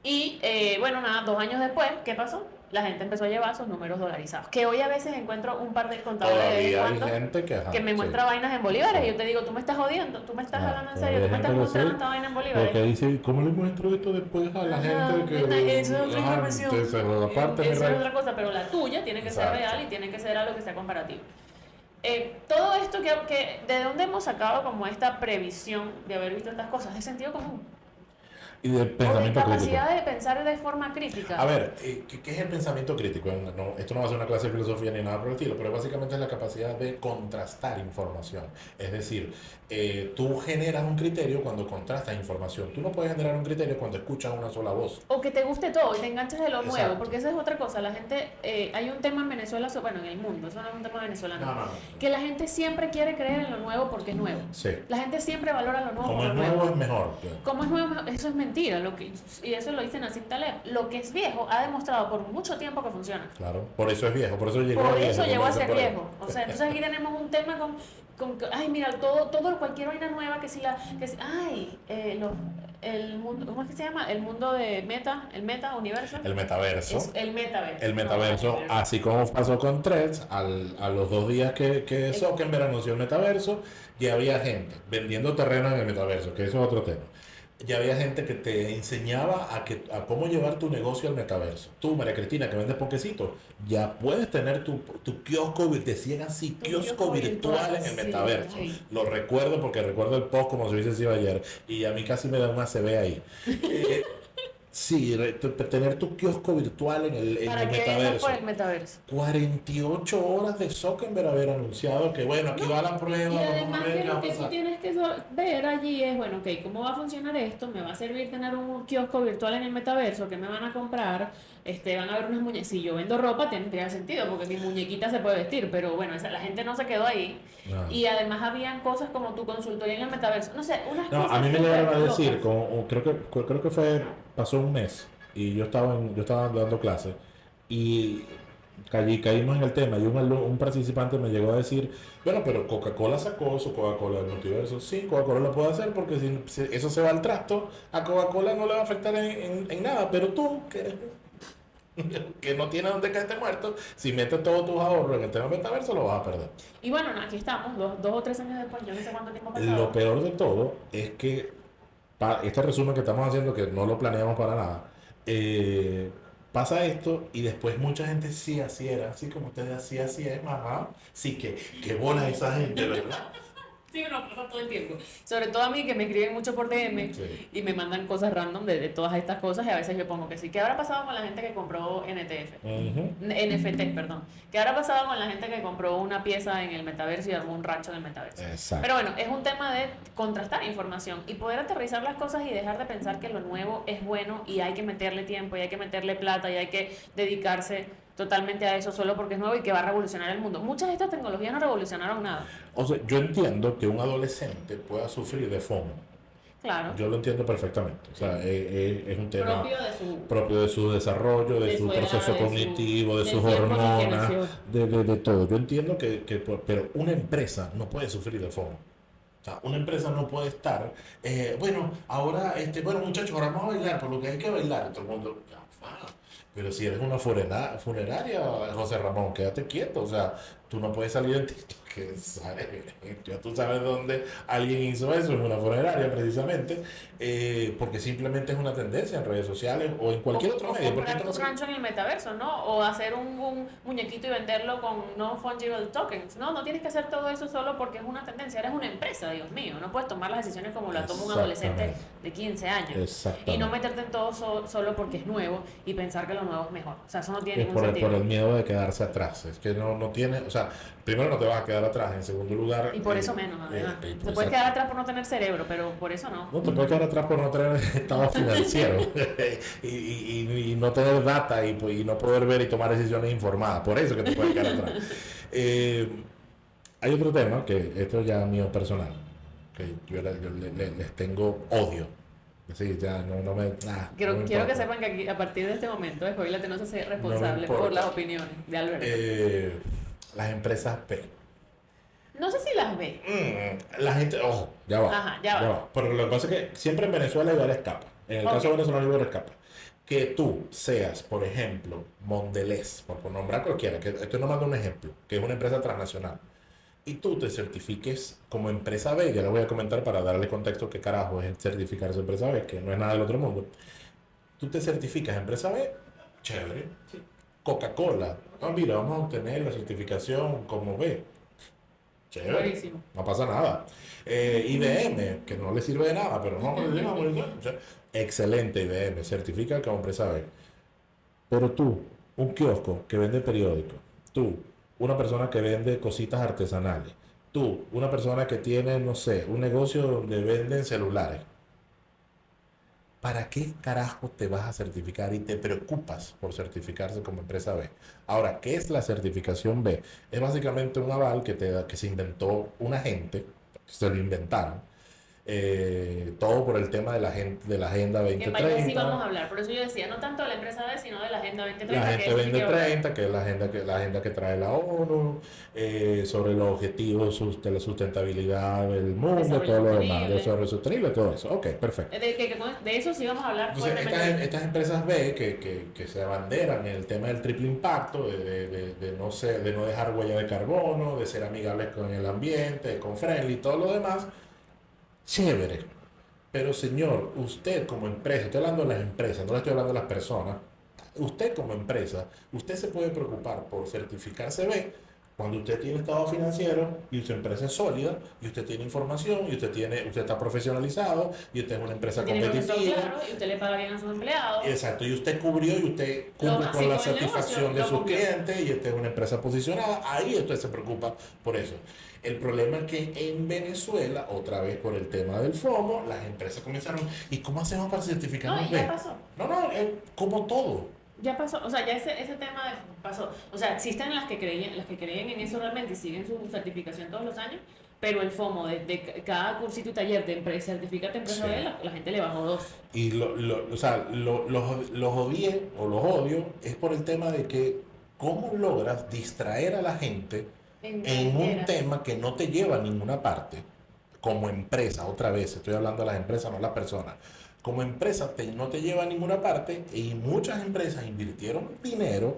Y bueno, nada, 2 años después, ¿qué pasó? La gente empezó a llevar sus números dolarizados. Que hoy a veces encuentro un par de contadores de vez en Todavía hay cuando gente que, ajá, que me muestra vainas en bolívares y yo te digo, tú me estás jodiendo, tú me estás hablando en serio, tú me estás mostrando esta vaina en bolívares. Porque dice, ¿cómo le muestro esto después a la Ajá, gente que... eso es otra información. Aparte, Eso es otra cosa, pero la tuya tiene que ser Exacto. real y tiene que ser algo que sea comparativo. Todo esto ¿de dónde hemos sacado como esta previsión de haber visto estas cosas? De sentido común. Y de O de pensamiento crítico. capacidad de pensar de forma crítica. A ver, ¿qué es el pensamiento crítico? Esto no va a ser una clase de filosofía ni nada por el estilo, pero básicamente es la capacidad de contrastar información. Es decir, tú generas un criterio cuando contrastas información. Tú no puedes generar un criterio cuando escuchas una sola voz. O que te guste todo y te enganches de lo nuevo, Exacto. porque esa es otra cosa. La gente, hay un tema en Venezuela, bueno, en el mundo, eso no es un tema venezolano, No. que la gente siempre quiere creer en lo nuevo porque es nuevo. Sí. La gente siempre valora lo nuevo Como por es lo nuevo nuevo. es mejor. Como es nuevo, eso es mentira. Y eso lo dice Nassim Taleb. Lo que es viejo ha demostrado por mucho tiempo que funciona. Claro, por eso es viejo, por eso llegó Por a viejo. eso como llegó a dicen ser por ahí. viejo. O sea, entonces aquí tenemos un tema ay, mira, cualquier vaina nueva el mundo, ¿cómo es que se llama? El mundo de el universo. El metaverso. Es el metaverso. El metaverso, así como pasó con Threads, a los 2 días que Zuckerberg anunció el metaverso, ya había gente vendiendo terreno en el metaverso, que eso es otro tema. Ya había gente que te enseñaba a cómo llevar tu negocio al metaverso. Tú, María Cristina, que vendes poquecitos, ya puedes tener tu kiosco, decían así, kiosco virtual en el metaverso. Sí. Lo recuerdo porque recuerdo el post como si hubiese sido ayer y a mí casi me da una CB ahí. Sí, tener tu kiosco virtual en el ¿Para qué metaverso. por el metaverso? 48 horas de Zuckerberg haber anunciado que bueno, aquí va la prueba, Y vamos además a ver que qué va lo a que tú pasar. tienes que ver allí es, bueno, ok, ¿cómo va a funcionar esto? ¿Me va a servir tener un kiosco virtual en el metaverso? ¿Qué me van a comprar? Van a ver unas muñecas. Si yo vendo ropa, tendría sentido, porque mi muñequita se puede vestir, pero bueno, la gente no se quedó ahí. No. Y además habían cosas como tu consultoría en el metaverso. No sé, unas No, cosas a mí me súper llegaron a decir, locas. creo que fue, pasó un mes y yo estaba dando clases y caímos en el tema y un participante me llegó a decir, bueno, pero Coca-Cola sacó su Coca-Cola del multiverso. Sí, Coca-Cola lo puede hacer porque si eso se va al trasto, a Coca-Cola no le va a afectar en nada, pero tú, que no tienes donde caerte muerto, si metes todos tus ahorros en el tema metaverso, lo vas a perder. Y bueno, aquí estamos, 2 o 3 años después, yo no sé cuánto tiempo ha pasado. Lo peor de todo es que este resumen que estamos haciendo, que no lo planeamos para nada, pasa esto y después mucha gente sí, así era, así como ustedes, así es, mamá. Sí, que bola esa gente, ¿verdad? Sí, no, pasa todo el tiempo. Sobre todo a mí, que me escriben mucho por DM Sí. y me mandan cosas random de todas estas cosas y a veces yo pongo que sí. ¿Qué habrá pasado con la gente que compró NFT, perdón? ¿Qué habrá pasado con la gente que compró una pieza en el metaverso y armó un rancho en el metaverso? Exacto. Pero bueno, es un tema de contrastar información y poder aterrizar las cosas y dejar de pensar que lo nuevo es bueno y hay que meterle tiempo y hay que meterle plata y hay que dedicarse totalmente a eso solo porque es nuevo y que va a revolucionar el mundo. Muchas de estas tecnologías no revolucionaron nada. O sea, yo entiendo que un adolescente pueda sufrir de FOMO. Claro. Yo lo entiendo perfectamente. O sea, es un tema Propio de su desarrollo, de su edad, proceso de su- cognitivo, de del sus tiempo en el que hormonas, nació. de todo. Yo entiendo pero una empresa no puede sufrir de FOMO. O sea, una empresa no puede estar, bueno, ahora, bueno, muchachos, ahora vamos a bailar, por lo que hay que bailar. Y todo el mundo, pero si eres una funeraria, José Ramón, quédate quieto. O sea, tú no puedes salir en TikTok, que ya tú sabes dónde alguien hizo eso, en una funeraria precisamente, porque simplemente es una tendencia en redes sociales o en cualquier otro medio. Porque comprar tu rancho en el metaverso, ¿no? O hacer un muñequito y venderlo con non-fungible tokens. No tienes que hacer todo eso solo porque es una tendencia. Eres una empresa, Dios mío. No puedes tomar las decisiones como la toma un adolescente de 15 años. Exactamente. Y no meterte en todo solo porque es nuevo y pensar que lo nuevo es mejor. O sea, eso no tiene Es ningún por sentido. el miedo de quedarse atrás. Es que no tiene, o sea, primero no te vas a quedar atrás, en segundo lugar... Y por eso menos, además. y Te puedes quedar atrás por no tener cerebro, pero por eso no. No, te puedes quedar atrás por no tener estado financiero y no tener data y no poder ver y tomar decisiones informadas. Por eso que te puedes quedar atrás. Eh, Hay otro tema, que esto ya es mío personal, que les tengo odio. Así, ya no me, no me Quiero que importa. sepan que aquí, a partir de este momento, Spoiler no se hace No me responsable por las importa. opiniones de Alberto. Las empresas P. No sé si las ve. La gente, ojo, ya va, Ajá, ya ya va. va. Pero lo que pasa es que siempre en Venezuela hay varias capas. En el Ok. caso venezolano hay varias capas. Que tú seas, por ejemplo, Mondelez, por nombrar cualquiera, que estoy nombrando un ejemplo, que es una empresa transnacional, y tú te certifiques como empresa B, ya lo voy a comentar para darle contexto qué carajo es certificarse empresa B, que no es nada del otro mundo. Tú te certificas empresa B, chévere. Coca-Cola, mira, vamos a obtener la certificación como B. Chévere, Buenísimo. no pasa nada. IBM, que no le sirve de nada, pero no, excelente IBM, certifica como empresa B. Pero tú, un kiosco que vende periódicos, tú, una persona que vende cositas artesanales, tú, una persona que tiene, no sé, un negocio donde venden celulares, ¿para qué carajo te vas a certificar y te preocupas por certificarse como empresa B? Ahora, ¿qué es la certificación B? Es básicamente un aval que se inventó una gente, se lo inventaron, todo por el tema de la Agenda Que vaya sí vamos 2030. a hablar. Por eso yo decía, no tanto de la empresa B, sino de la Agenda La 2030, que Agenda eso sí quiero hablar. 2030, que es la agenda que trae la ONU, sobre los objetivos de la sustentabilidad del mundo, Desarrollo todo lo demás, sostenible. desarrollo sostenible, todo eso. Ok, perfecto. De eso sí vamos a hablar Entonces, fuertemente. estas empresas B que se abanderan en el tema del triple impacto, de no dejar huella de carbono, de ser amigables con el ambiente, eco-friendly y todo lo demás, chévere. Pero señor, usted como empresa, estoy hablando de las empresas, no le estoy hablando de las personas, usted como empresa, usted se puede preocupar por certificarse B cuando usted tiene estado financiero y su empresa es sólida y usted tiene información y usted está profesionalizado y usted es una empresa Usted tiene procesos competitiva. claros y usted le paga bien a sus empleados. Exacto, y usted cubrió y usted Lo cumple con la básico del negocio satisfacción de lo sus cumplió. clientes y usted es una empresa posicionada, ahí usted se preocupa por eso. El problema es que en Venezuela, otra vez por el tema del FOMO, las empresas comenzaron, ¿y cómo hacemos para No, certificarnos y ya B? pasó. No, es como todo. Ya pasó. O sea, ya ese tema pasó. O sea, existen las que creen en eso realmente y siguen su certificación todos los años, pero el FOMO de cada cursito y taller de empresa, certificate empresa Sí. B, la gente le bajó dos. Y o sea, los odié o los odio es por el tema de que cómo logras distraer a la gente En en un tonteras. tema que no te lleva a ninguna parte, como empresa, otra vez, estoy hablando de las empresas, no las personas. Como empresa no te lleva a ninguna parte y muchas empresas invirtieron dinero,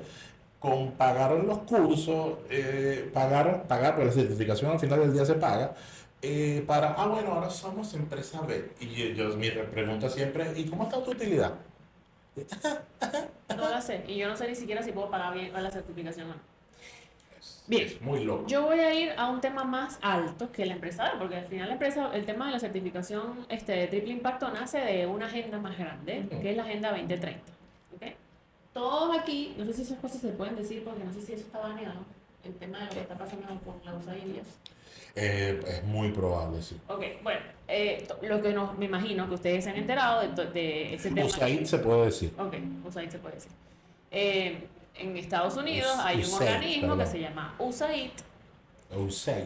pagaron los cursos, porque la certificación al final del día se paga, bueno, ahora somos empresa B. Y mi pregunta siempre es, ¿y cómo está tu utilidad? No la sé. Y yo no sé ni siquiera si puedo pagar bien la certificación o no. Es, Bien. es muy loco. Yo voy a ir a un tema más alto que la empresa B, porque al final la empresa, el tema de la certificación de triple impacto nace de una agenda más grande, Ujú. que es la Agenda 2030. ¿Ok? Todos aquí, no sé si esas cosas se pueden decir porque no sé si eso está baneado, el tema de lo que está pasando con la USAID y eso. Es muy probable, sí. Ok, bueno, lo que me imagino que ustedes se han enterado de ese tema. USAID se puede decir. Ok, USAID se puede decir. En Estados Unidos hay un USAID, organismo que perdón. se llama USAID, USAID.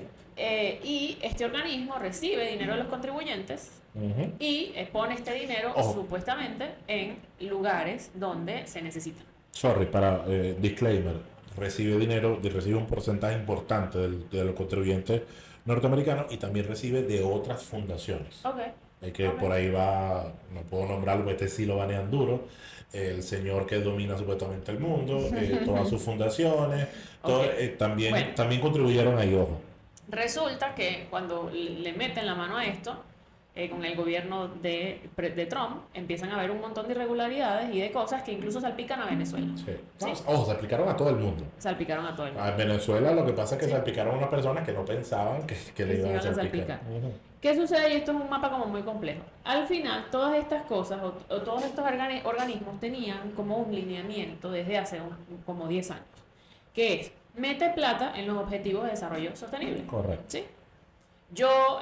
y este organismo recibe dinero de los contribuyentes Ujú. y pone este dinero Ojo. supuestamente en lugares donde se necesita. Sorry, para disclaimer, recibe un porcentaje importante de los contribuyentes norteamericanos y también recibe de otras fundaciones. Ok, Hay que ok. por ahí va, no puedo nombrarlo, este sí lo banean duro, el señor que domina supuestamente el mundo, todas sus fundaciones, Ok. también, Bueno. también contribuyeron ahí, ojo. Resulta que cuando le meten la mano a esto, con el gobierno de Trump, empiezan a haber un montón de irregularidades y de cosas que incluso salpican a Venezuela. Sí. ¿Sí? Ojo, se aplicaron a todo el mundo. Salpicaron a todo el mundo. A Venezuela lo que pasa es que Sí. salpicaron a unas personas que no pensaban que le Que se iban a iban a salpicar. salpicar. ¿Qué sucede? Y esto es un mapa como muy complejo. Al final, todas estas cosas o todos estos organismos tenían como un lineamiento desde hace como 10 años, que es, mete plata en los objetivos de desarrollo sostenible. Correcto. ¿Sí? Yo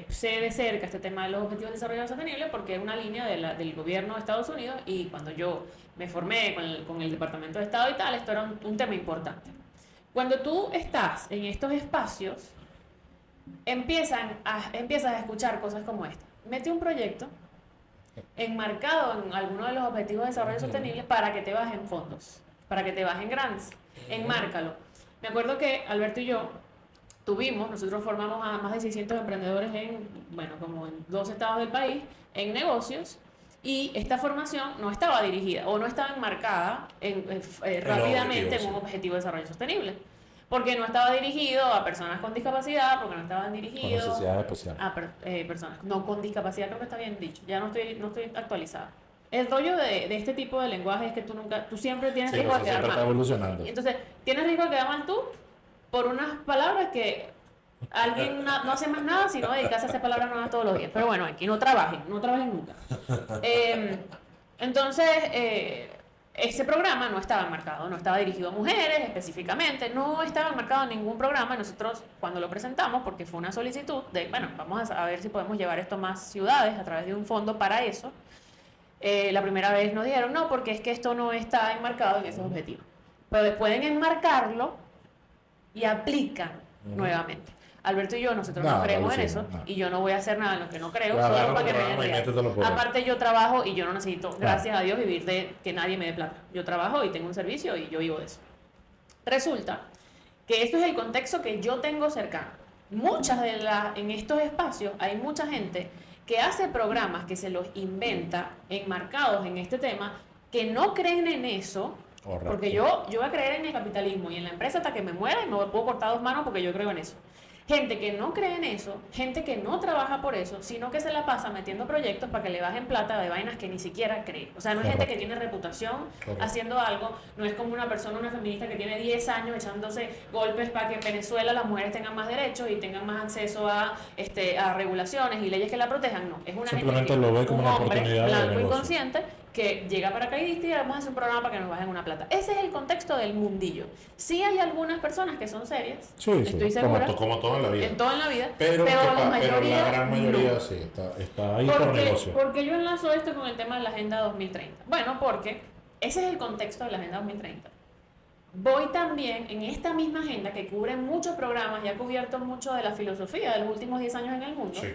sé de cerca este tema de los objetivos de desarrollo sostenible porque es una línea del gobierno de Estados Unidos y cuando yo me formé con el Departamento de Estado y tal, esto era un tema importante. Cuando tú estás en estos espacios, empiezas a escuchar cosas como esta. Mete un proyecto enmarcado en alguno de los objetivos de desarrollo sostenible para que te bajen fondos, para que te bajen grants. Enmárcalo. Me acuerdo que Alberto y yo nosotros formamos a más de 600 emprendedores como en 2 estados del país, en negocios, y esta formación no estaba dirigida o no estaba enmarcada rápidamente en un objetivo de desarrollo sostenible. Porque no estaba dirigido a personas con discapacidad, porque no estaban dirigidos con necesidades especiales. a personas no con discapacidad, creo que está bien dicho, ya no estoy actualizada. El rollo de este tipo de lenguaje es que tú siempre tienes riesgo de quedar mal. Está evolucionando. Entonces, tienes riesgo de quedar mal tú por unas palabras que alguien no hace más nada sino dedicarse a hacer palabras nuevas todos los días. Pero bueno, aquí no trabajen nunca. Entonces, ese programa no estaba enmarcado, no estaba dirigido a mujeres específicamente, no estaba enmarcado en ningún programa. Y nosotros, cuando lo presentamos, porque fue una solicitud de, vamos a ver si podemos llevar esto a más ciudades a través de un fondo para eso, la primera vez nos dijeron, no, porque es que esto no está enmarcado en esos objetivos. Pero pueden enmarcarlo y aplican nuevamente. Alberto y yo, nosotros no creemos en eso, y yo no voy a hacer nada en lo que no creo, solo para que me den real. Aparte, yo trabajo y yo no necesito, gracias a Dios, vivir de que nadie me dé plata. Yo trabajo y tengo un servicio y yo vivo de eso. Resulta que esto es el contexto que yo tengo cercano. En estos espacios hay mucha gente que hace programas que se los inventa enmarcados en este tema, que no creen en eso. Correcto. Porque yo voy a creer en el capitalismo y en la empresa hasta que me muera y me puedo cortar 2 manos porque yo creo en eso. Gente que no cree en eso, gente que no trabaja por eso, sino que se la pasa metiendo proyectos para que le bajen plata de vainas que ni siquiera cree. O sea, no es gente que tiene reputación haciendo algo, no es como una feminista que tiene 10 años echándose golpes para que en Venezuela las mujeres tengan más derechos y tengan más acceso a regulaciones y leyes que la protejan. No, es una simplemente gente lo ve como una oportunidad blanco de negocio. Inconsciente que llega paracaidista y vamos a hacer un programa para que nos bajen una plata. Ese es el contexto del mundillo. Sí hay algunas personas que son serias, estoy segura. Como todo en la vida. En todo en la vida. Pero la gran mayoría no. Sí, está ahí por negocio. ¿Por qué yo enlazo esto con el tema de la Agenda 2030? Bueno, porque ese es el contexto de la Agenda 2030. Voy también en esta misma agenda que cubre muchos programas y ha cubierto mucho de la filosofía de los últimos 10 años en el mundo. Sí.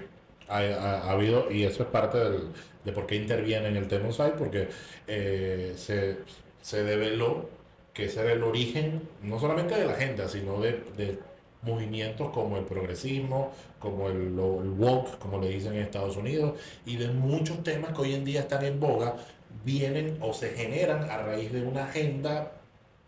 Ha habido, y eso es parte de por qué interviene en el tema Site, porque se develó que ese era el origen no solamente de la agenda, sino de movimientos como el progresismo, como el woke, como le dicen en Estados Unidos, y de muchos temas que hoy en día están en boga, vienen o se generan a raíz de una agenda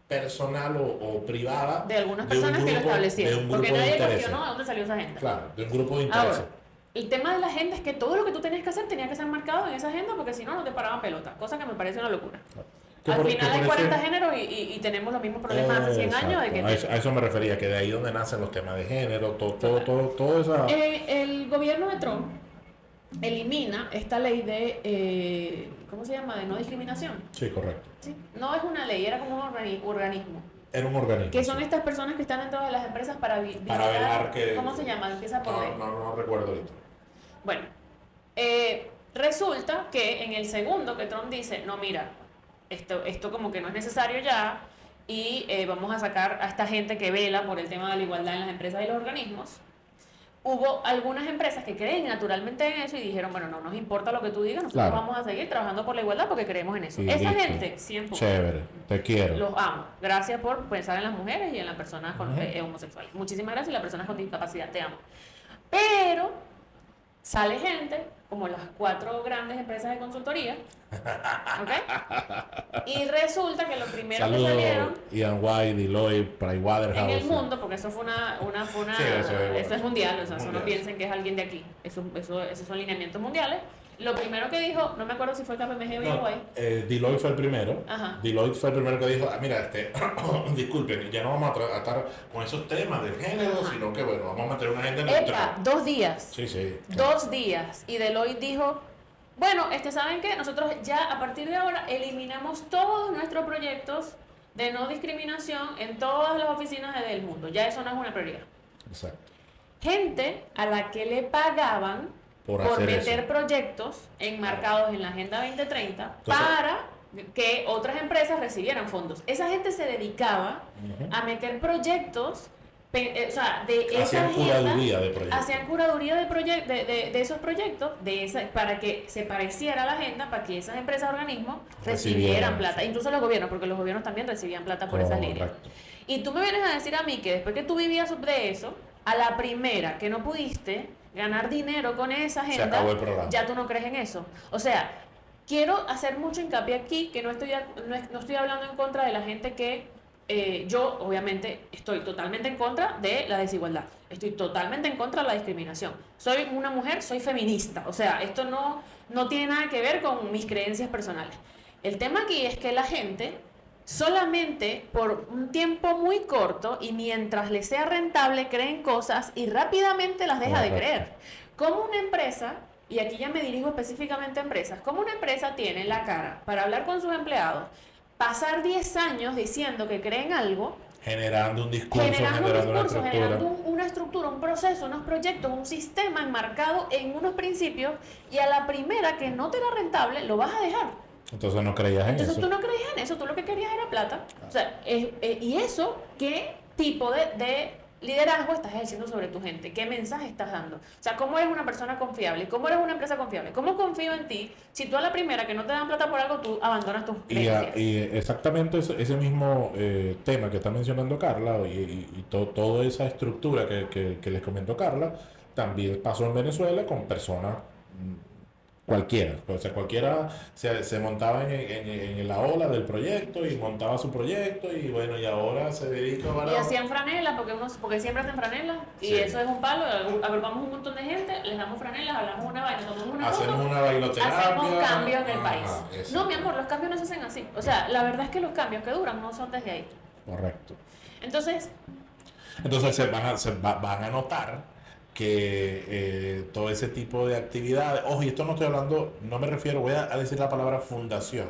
personal o privada de algunas personas que lo establecieron, porque nadie cuestionó de dónde salió esa agenda. Claro, de un grupo de intereses. Ahora, el tema de la agenda es que todo lo que tú tenías que hacer tenía que ser marcado en esa agenda, porque si no, no te paraban pelota, cosa que me parece una locura. Al final hay 40 géneros y tenemos los mismos problemas hace 100 años. De que a eso me refería, que de ahí donde nacen los temas de género, todo eso. El gobierno de Trump elimina esta ley de, ¿cómo se llama?, de no discriminación. Sí, correcto. ¿Sí? No es una ley, era como un organismo. Era un organismo. Que son estas personas que están dentro de las empresas para velar que... ¿Cómo se llama? Empieza por D. No recuerdo ahorita. Bueno, resulta que en el segundo que Trump dice, no, mira, esto como que no es necesario ya, y vamos a sacar a esta gente que vela por el tema de la igualdad en las empresas y los organismos. Hubo algunas empresas que creen naturalmente en eso y dijeron, bueno, no nos importa lo que tú digas, nosotros vamos a seguir trabajando por la igualdad porque creemos en eso. Esa gente, 100%. Chévere, te quiero. Los amo. Gracias por pensar en las mujeres y en las personas homosexuales. Muchísimas gracias, y las personas con discapacidad, te amo. Pero sale gente, como las 4 grandes empresas de consultoría, ¿ok? Y resulta que los primeros que salieron... EY, Deloitte, Pricewaterhouse. En el mundo, porque eso fue Sí, eso es mundial, o sea, no piensen que es alguien de aquí. Esos son lineamientos mundiales. Lo primero que dijo, no me acuerdo si fue KPMG o EY. Deloitte fue el primero. Ajá. Deloitte fue el primero que dijo, mira, disculpen, ya no vamos a estar con esos temas del género, sino que, bueno, vamos a meter una agenda neutral. 2 días. Sí. 2 días. Y Deloitte dijo, bueno, ¿saben qué? Nosotros ya a partir de ahora eliminamos todos nuestros proyectos de no discriminación en todas las oficinas del mundo. Ya eso no es una prioridad. Exacto. Gente a la que le pagaban por meter proyectos enmarcados en la Agenda 2030 para que otras empresas recibieran fondos. Esa gente se dedicaba a meter proyectos, o sea, de esa Hacían curaduría de proyectos. hacían curaduría de esos proyectos, para que se pareciera a la agenda, para que esas empresas, organismos recibieran plata, incluso los gobiernos, porque los gobiernos también recibían plata por esas líneas. Y tú me vienes a decir a mí que después que tú vivías de eso, a la primera que no pudiste ganar dinero con esa agenda, se acabó el programa. Ya tú no crees en eso. O sea, quiero hacer mucho hincapié aquí que no estoy hablando en contra de la gente que yo obviamente estoy totalmente en contra de la desigualdad, estoy totalmente en contra de la discriminación, soy una mujer, soy feminista, o sea, esto no tiene nada que ver con mis creencias personales. El tema aquí es que la gente solamente por un tiempo muy corto y mientras les sea rentable creen cosas y rápidamente las deja de creer. Como una empresa, y aquí ya me dirijo específicamente a empresas, como una empresa tiene la cara para hablar con sus empleados, pasar 10 años diciendo que creen algo, generando un discurso, generando una estructura, un proceso, unos proyectos, un sistema enmarcado en unos principios, y a la primera que no te era rentable, lo vas a dejar. Entonces no creías en eso. Entonces tú no creías en eso, tú lo que querías era plata. O sea, y eso, ¿qué tipo de liderazgo estás ejerciendo sobre tu gente? ¿Qué mensaje estás dando? O sea, ¿cómo eres una persona confiable? ¿Cómo eres una empresa confiable? ¿Cómo confío en ti si tú a la primera que no te dan plata por algo, tú abandonas tus creencias? Y exactamente ese mismo tema que está mencionando Carla y toda esa estructura que les comentó Carla, también pasó en Venezuela con personas cualquiera. O sea, cualquiera se montaba en la ola del proyecto y montaba su proyecto y bueno, y ahora se dedica a... Y hacían franela, porque siempre hacen franela, y eso es un palo. Agrupamos un montón de gente, les damos franelas, hablamos una vaina, tomamos una foto, hacemos una bailoterapia, hacemos cambios en el país. Eso. No, mi amor, los cambios no se hacen así. O sea, la verdad es que los cambios que duran no son desde ahí. Correcto. Entonces van a notar que todo ese tipo de actividades, ojo, y esto no estoy hablando, no me refiero, voy a decir la palabra fundación,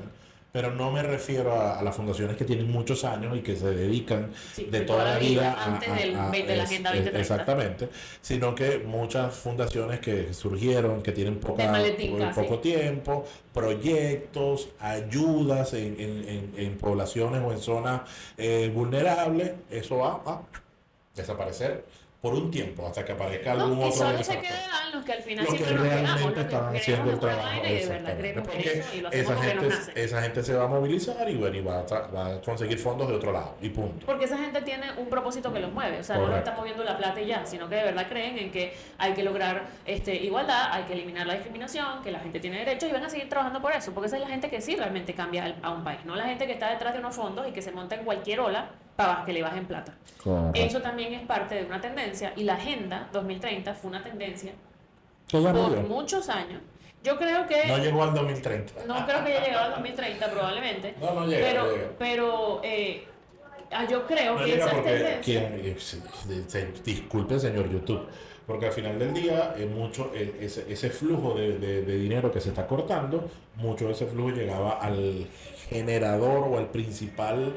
pero no me refiero a las fundaciones que tienen muchos años y que se dedican de toda la vida antes de la Agenda 2030. Exactamente, sino que muchas fundaciones que surgieron, que tienen poco tiempo, proyectos, ayudas en poblaciones o en zonas vulnerables, eso va a desaparecer por un tiempo hasta que aparezca algún otro. Y solo se quedan los que al final siempre nos quedamos, estaban haciendo el trabajo. Y de verdad creemos en eso y lo hacemos porque nos nace. Esa gente se va a movilizar y bueno, y va a conseguir fondos de otro lado y punto. Porque esa gente tiene un propósito que los mueve, o sea, no lo está moviendo la plata y ya, sino que de verdad creen en que hay que lograr igualdad, hay que eliminar la discriminación, que la gente tiene derechos y van a seguir trabajando por eso, porque esa es la gente que sí realmente cambia a un país, no la gente que está detrás de unos fondos y que se monta en cualquier ola para que le bajen plata. Correcto. Eso también es parte de una tendencia, y la Agenda 2030 fue una tendencia por muchos años. Yo creo que... No llegó al 2030. No creo que haya llegado al 2030 probablemente. No llega. Pero yo creo que esa tendencia... Disculpe, señor YouTube, porque al final del día ese flujo de dinero que se está cortando, mucho de ese flujo llegaba al generador o al principal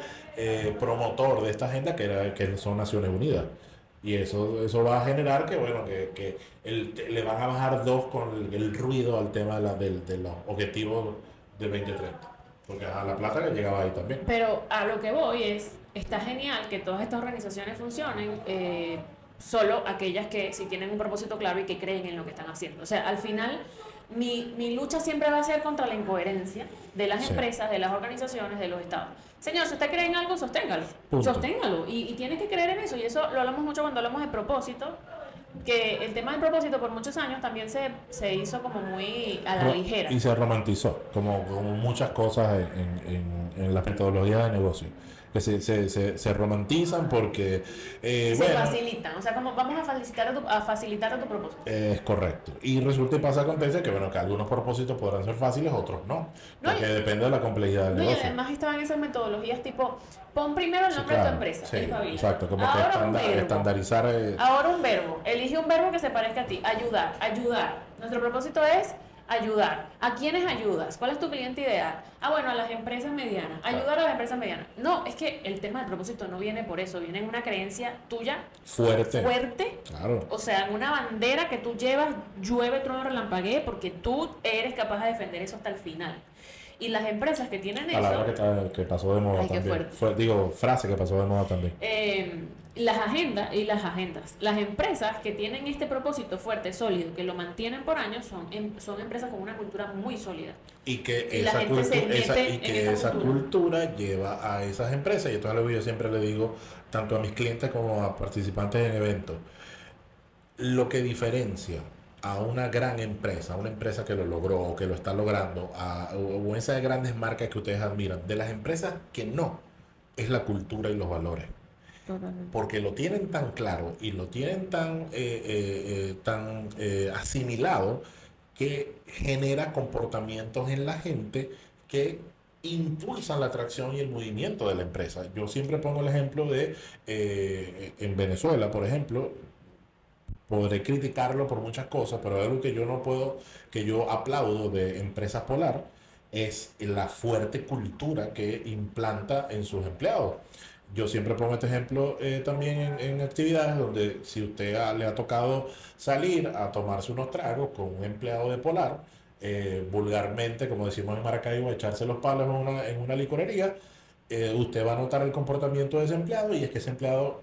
promotor de esta agenda, que son Naciones Unidas. Y eso va a generar que, bueno, que le van a bajar 2 con el ruido al tema de los objetivos de 2030. Porque a la plata que llegaba ahí también. Pero a lo que voy está genial que todas estas organizaciones funcionen, solo aquellas que sí tienen un propósito claro y que creen en lo que están haciendo. O sea, al final, mi lucha siempre va a ser contra la incoherencia de las empresas, de las organizaciones, de los estados. Señor, si usted cree en algo, sosténgalo. Punto. Sosténgalo. Y tiene que creer en eso. Y eso lo hablamos mucho cuando hablamos de propósito, que el tema del propósito por muchos años también se hizo como muy a la ligera. Y se romantizó, como muchas cosas en las metodologías de negocio. Que se romantizan porque... facilitan, o sea, como vamos a facilitar a tu propósito. Es correcto. Y resulta y pasa acontece que, bueno, que algunos propósitos podrán ser fáciles, otros no. Porque depende de la complejidad del negocio. Y además estaban esas metodologías tipo, pon primero el nombre de tu empresa. Sí, exacto, como ahora que estandarizar... Ahora un verbo, elige un verbo que se parezca a ti. Ayudar. Nuestro propósito es ayudar. ¿A quiénes ayudas? ¿Cuál es tu cliente ideal? Bueno, a las empresas medianas. Ayudar a las empresas medianas. No, es que el tema del propósito no viene por eso, viene en una creencia tuya fuerte. Claro. O sea, en una bandera que tú llevas, llueve, trueno, relampaguee, porque tú eres capaz de defender eso hasta el final. Y las empresas que tienen Palabra eso, que pasó de moda ay, qué también. fuerte. Frase que pasó de moda también. Las agendas y las agendas. Las empresas que tienen este propósito fuerte, sólido, que lo mantienen por años, son empresas con una cultura muy sólida. Y que Y la gente se mete en esa cultura. cultura lleva a esas empresas, y esto es algo que yo siempre le digo tanto a mis clientes como a participantes en eventos. Lo que diferencia a una gran empresa, a una empresa que lo logró o que lo está logrando, o esas grandes marcas que ustedes admiran, de las empresas que no, es la cultura y los valores. Totalmente. Porque lo tienen tan claro y lo tienen tan asimilado que genera comportamientos en la gente que impulsan la atracción y el movimiento de la empresa. Yo siempre pongo el ejemplo de en Venezuela, por ejemplo, podré criticarlo por muchas cosas, pero algo que yo no puedo, que yo aplaudo de Empresas Polar, es la fuerte cultura que implanta en sus empleados. Yo siempre pongo este ejemplo también en actividades donde si usted le ha tocado salir a tomarse unos tragos con un empleado de Polar, vulgarmente, como decimos en Maracaibo, echarse los palos en una licorería, usted va a notar el comportamiento de ese empleado, y es que ese empleado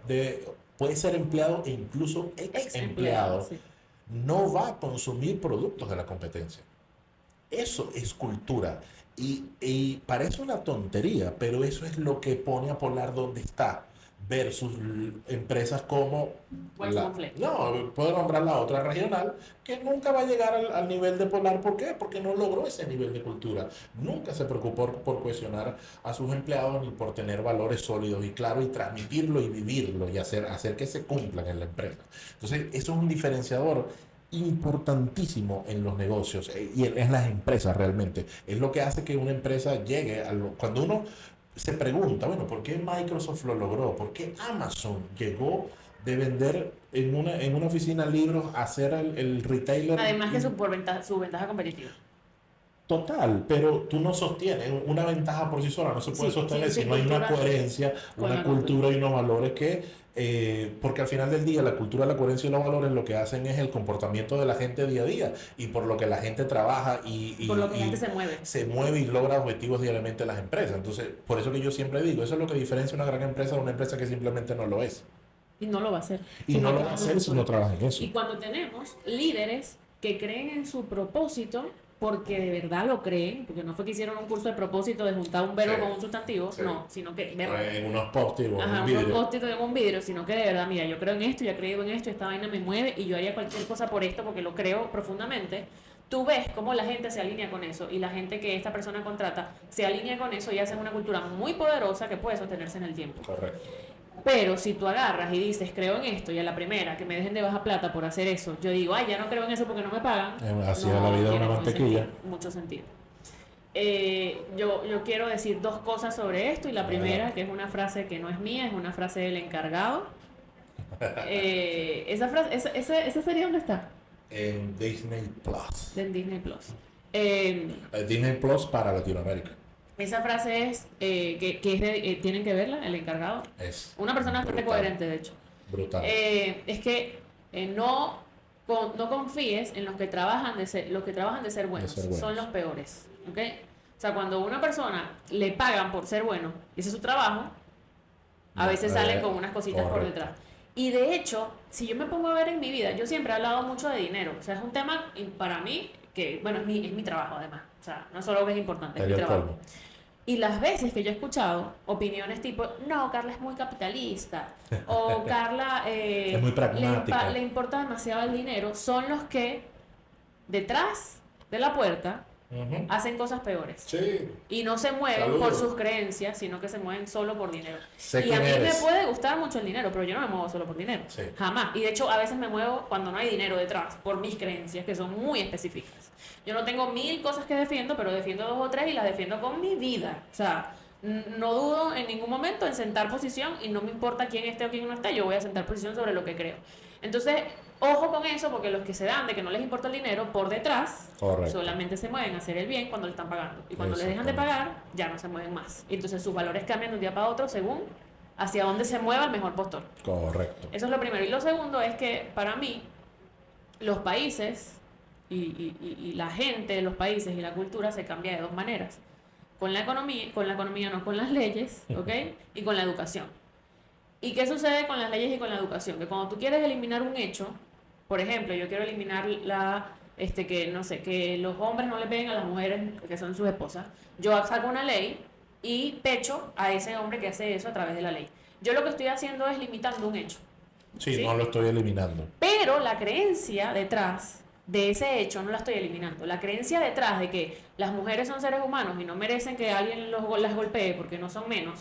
puede ser empleado e incluso ex Empleado, empleado, sí. no va a consumir productos de la competencia. Eso es cultura. Y parece una tontería, pero eso es lo que pone a Polar donde está, versus empresas como no, puedo nombrar la otra regional, que nunca va a llegar al nivel de Polar. ¿Por qué? Porque no logró ese nivel de cultura. Nunca se preocupó por cohesionar a sus empleados ni por tener valores sólidos y claros y transmitirlo y vivirlo y hacer que se cumplan en la empresa. Entonces, eso es un diferenciador importantísimo en los negocios y en las empresas realmente. Es lo que hace que una empresa llegue cuando uno se pregunta, bueno, ¿por qué Microsoft lo logró? ¿Por qué Amazon llegó de vender en una oficina libros a ser el retailer? Además que su ventaja competitiva. Total, pero tú no sostienes una ventaja por sí sola, no se puede sostener si no hay una coherencia, una cultura y unos valores porque al final del día la cultura, la coherencia y los valores lo que hacen es el comportamiento de la gente día a día, y por lo que la gente trabaja por lo que la gente se mueve y logra objetivos diariamente en las empresas. Entonces, por eso que yo siempre digo, eso es lo que diferencia una gran empresa de una empresa que simplemente no lo es. Y no lo va a hacer. Y no lo va a hacer si no trabaja en eso. Y cuando tenemos líderes que creen en su propósito, porque de verdad lo creen, porque no fue que hicieron un curso de propósito de juntar un verbo con un sustantivo, no, sino que en unos post-it o en vidrio. unos post-it en un vidrio, sino que de verdad, mira, yo creo en esto, ya creo en esto, esta vaina me mueve y yo haría cualquier cosa por esto porque lo creo profundamente. Tú ves cómo la gente se alinea con eso, y la gente que esta persona contrata se alinea con eso y hacen una cultura muy poderosa que puede sostenerse en el tiempo. Correcto. Pero si tú agarras y dices, creo en esto, y a la primera que me dejen de baja plata por hacer eso, yo digo, ay, ya no creo en eso porque no me pagan. Así no es la vida de una mantequilla. Mucho sentido. Yo quiero decir dos cosas sobre esto, y la primera, que es una frase que no es mía, es una frase del encargado. Esa frase, esa serie, ¿dónde está? En Disney Plus. En Disney Plus. Disney Plus para Latinoamérica. Esa frase es que tienen que verla, el encargado. Es una persona bastante coherente, de hecho. Brutal. Es que no confíes en los que trabajan de ser buenos. Son los peores, ¿ok? O sea, cuando a una persona le pagan por ser bueno y ese es su trabajo, a veces salen con unas cositas por detrás. Y de hecho, si yo me pongo a ver en mi vida, yo siempre he hablado mucho de dinero. O sea, es un tema para mí que, bueno, es mi trabajo además. O sea, no solo que es importante, es mi trabajo. Y las veces que yo he escuchado opiniones tipo, no, Carla es muy capitalista, o Carla es muy pragmática, le importa demasiado el dinero, son los que detrás de la puerta hacen cosas peores. Sí. Y no se mueven por sus creencias, sino que se mueven solo por dinero. Y a mí me puede gustar mucho el dinero, pero yo no me muevo solo por dinero. Sí. Jamás. Y de hecho, a veces me muevo cuando no hay dinero detrás, por mis creencias, que son muy específicas. Yo no tengo 1000 cosas que defiendo, pero defiendo 2 o 3 y las defiendo con mi vida. O sea, no dudo en ningún momento en sentar posición, y no me importa quién esté o quién no esté, yo voy a sentar posición sobre lo que creo. Entonces, ojo con eso, porque los que se dan de que no les importa el dinero, por detrás, solamente se mueven a hacer el bien cuando le están pagando. Y cuando les dejan de pagar, ya no se mueven más. Y entonces sus valores cambian de un día para otro según hacia dónde se mueva el mejor postor. Correcto. Eso es lo primero. Y lo segundo es que, para mí, los países y la gente de los países y la cultura se cambia de dos maneras. con la economía no, con las leyes, ¿ok? Y con la educación. ¿Y qué sucede con las leyes y con la educación? Que cuando tú quieres eliminar un hecho, por ejemplo, yo quiero eliminar que no sé, que los hombres no le peguen a las mujeres que son sus esposas, yo saco una ley y pecho a ese hombre que hace eso a través de la ley. Yo lo que estoy haciendo es limitando un hecho. Sí, ¿Sí? no lo estoy eliminando. Pero la creencia detrás de ese hecho no la estoy eliminando. La creencia detrás de que las mujeres son seres humanos y no merecen que alguien las golpee porque no son menos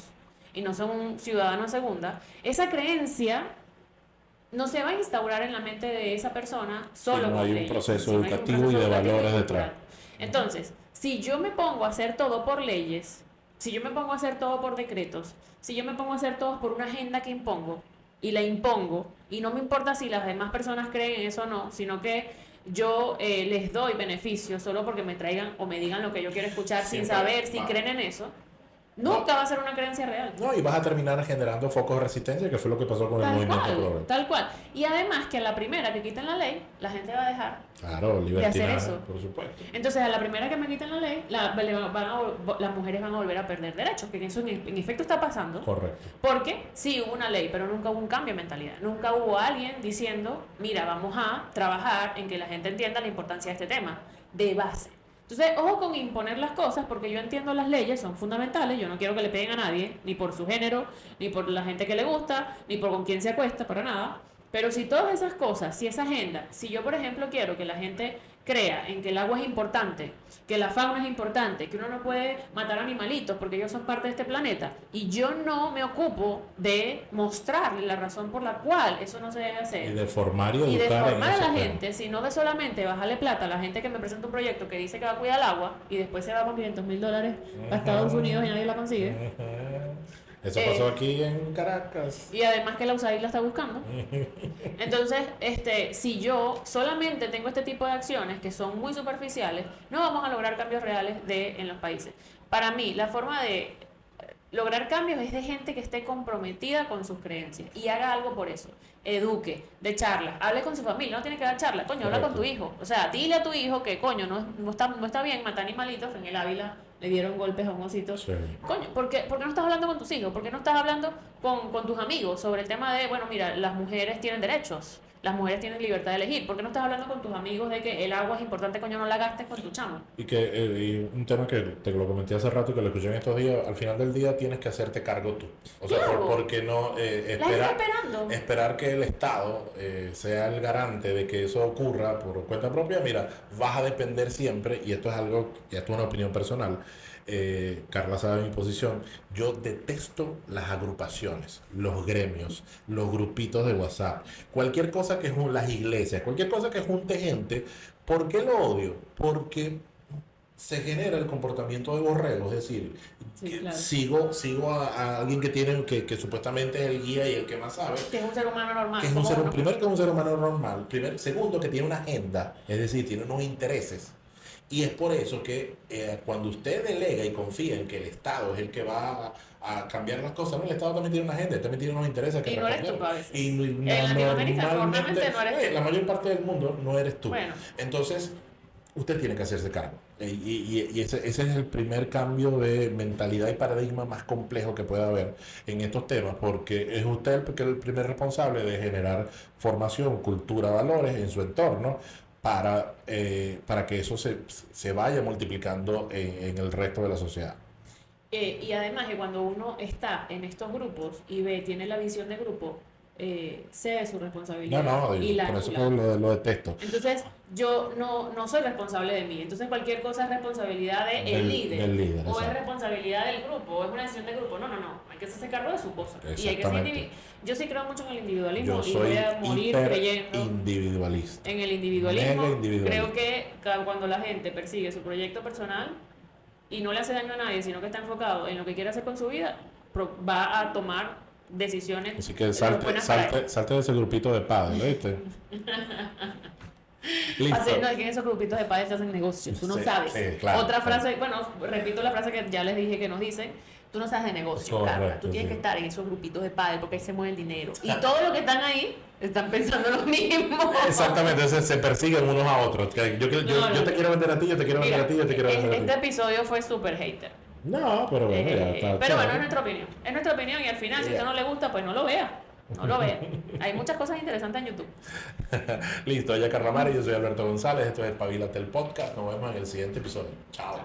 y no son ciudadanos de segunda, esa creencia no se va a instaurar en la mente de esa persona solo Sí, no con hay un leyes, proceso sino hay un educativo proceso y de educativo valores cultural. detrás. Entonces, si yo me pongo a hacer todo por leyes, si yo me pongo a hacer todo por decretos, si yo me pongo a hacer todo por una agenda que impongo y la impongo, y no me importa si las demás personas creen en eso o no, sino que yo les doy beneficios solo porque me traigan o me digan lo que yo quiero escuchar sin Siempre saber si va. creen en eso, nunca va a ser una creencia real. No, y vas a terminar generando focos de resistencia, que fue lo que pasó con el movimiento progre. Tal cual. Y además que a la primera que quiten la ley, la gente va a dejar. Claro, hacer libertinaje, eso. por supuesto. Entonces, a la primera que me quiten la ley, las mujeres van a volver a perder derechos, que eso en efecto está pasando. Correcto. Porque sí hubo una ley, pero nunca hubo un cambio de mentalidad. Nunca hubo alguien diciendo, mira, vamos a trabajar en que la gente entienda la importancia de este tema, de base. Entonces, ojo con imponer las cosas, porque yo entiendo las leyes, son fundamentales, yo no quiero que le peguen a nadie, ni por su género, ni por la gente que le gusta, ni por con quién se acuesta, para nada. Pero si todas esas cosas, si esa agenda, si yo por ejemplo quiero que la gente crea en que el agua es importante, que la fauna es importante, que uno no puede matar animalitos porque ellos son parte de este planeta, y yo no me ocupo de mostrarle la razón por la cual eso no se debe hacer. Y de formar y Y de educar en formar a ese la tema. gente, sino de solamente bajarle plata a la gente que me presenta un proyecto que dice que va a cuidar el agua y después se va con $500,000 a Estados Unidos y nadie la consigue. Eso pasó aquí en Caracas. Y además que la USAID la está buscando. Entonces, si yo solamente tengo este tipo de acciones que son muy superficiales, no vamos a lograr cambios reales en los países. Para mí, la forma de lograr cambios es de gente que esté comprometida con sus creencias y haga algo por eso. Eduque, de charlas, hable con su familia, no tiene que dar charlas, coño, habla con tu hijo. O sea, dile a tu hijo que, coño, no está bien matar animalitos. En el Ávila le dieron golpes a un osito. Sí. Coño, ¿por qué no estás hablando con tus hijos? ¿Por qué no estás hablando con tus amigos sobre el tema de, bueno, mira, las mujeres tienen derechos, las mujeres tienen libertad de elegir? ¿Por qué no estás hablando con tus amigos de que el agua es importante, coño, no la gastes con tu chamo? Y y un tema que te lo comenté hace rato y que lo escuché en estos días, al final del día tienes que hacerte cargo tú. O sea, Claro. porque no La gente está esperando. esperar que el Estado sea el garante de que eso ocurra por cuenta propia. Mira, vas a depender siempre, y esto es algo, y esto es una opinión personal, Carla sabe mi posición, yo detesto las agrupaciones, los gremios, los grupitos de WhatsApp, cualquier cosa que junte las iglesias, cualquier cosa que junte gente. ¿Por qué lo odio? Porque se genera el comportamiento de borrego, es decir, Sí, claro. sigo a alguien que tiene que supuestamente es el guía y el que más sabe, Que es un ser humano normal. que es un como ser, uno. primero que es un ser humano normal, segundo que tiene una agenda, es decir, tiene unos intereses. Y es por eso que cuando usted delega y confía en que el Estado es el que va a cambiar las cosas, no, el Estado también tiene una agenda, también tiene unos intereses que Y no eres tú, responder. a veces. Y En Latinoamérica normalmente no eres tú. la mayor parte del mundo no eres tú. Bueno. Entonces, usted tiene que hacerse cargo. Y ese es el primer cambio de mentalidad y paradigma más complejo que puede haber en estos temas, porque es usted el primer responsable de generar formación, cultura, valores en su entorno para que eso se vaya multiplicando en el resto de la sociedad. Y además que cuando uno está en estos grupos y tiene la visión de grupo, cede su responsabilidad. Y por eso que lo detesto. Entonces, yo no soy responsable de mí. Entonces, cualquier cosa es responsabilidad del líder. Del líder, o es exacto. responsabilidad del grupo, o es una decisión del grupo. No. Hay que hacerse cargo de su cosa. Y hay que ser Exactamente. yo sí creo mucho en el individualismo Yo y soy voy a morir hiper creyendo individualista. en el individualismo. Mega individualista. Creo que cuando la gente persigue su proyecto personal y no le hace daño a nadie, sino que está enfocado en lo que quiere hacer con su vida, va a tomar decisiones. Así que buenas para él. salte de ese grupito de padres, ¿viste? Listo. No, es que en esos grupitos de padres se hacen negocios, tú no Sí, sabes. sí, claro, Otra claro. frase, bueno, repito la frase que ya les dije que nos dicen, tú no sabes de negocio, Correcto, Carla, tú tienes sí. que estar en esos grupitos de padres porque ahí se mueve el dinero. Y todos los que están ahí están pensando lo mismo. Exactamente, entonces se persiguen unos a otros. Yo te quiero vender a ti, yo te quiero vender Mira, a ti, yo te quiero vender a ti. este episodio fue súper hater. No, pero bueno, ya está Pero bueno, chévere. es nuestra opinión. Es nuestra opinión y al final, si a usted no le gusta, pues no lo vea. No lo vea. Hay muchas cosas interesantes en YouTube. Listo, ella Carramari, yo soy Alberto González, esto es Espabilate el Podcast, nos vemos en el siguiente episodio. Chao.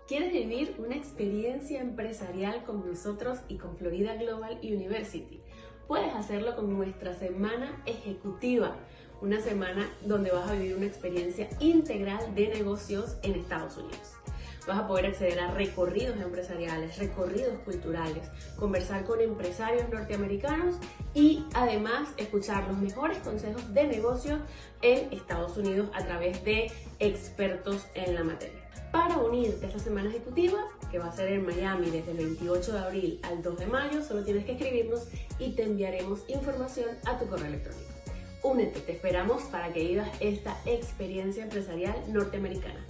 ¿Quieres vivir una experiencia empresarial con nosotros y con Florida Global University? Puedes hacerlo con nuestra semana ejecutiva, una semana donde vas a vivir una experiencia integral de negocios en Estados Unidos. Vas a poder acceder a recorridos empresariales, recorridos culturales, conversar con empresarios norteamericanos y además escuchar los mejores consejos de negocios en Estados Unidos a través de expertos en la materia. Para unirte a esta semana ejecutiva, que va a ser en Miami desde el 28 de abril al 2 de mayo, solo tienes que escribirnos y te enviaremos información a tu correo electrónico. Únete, te esperamos para que vivas esta experiencia empresarial norteamericana.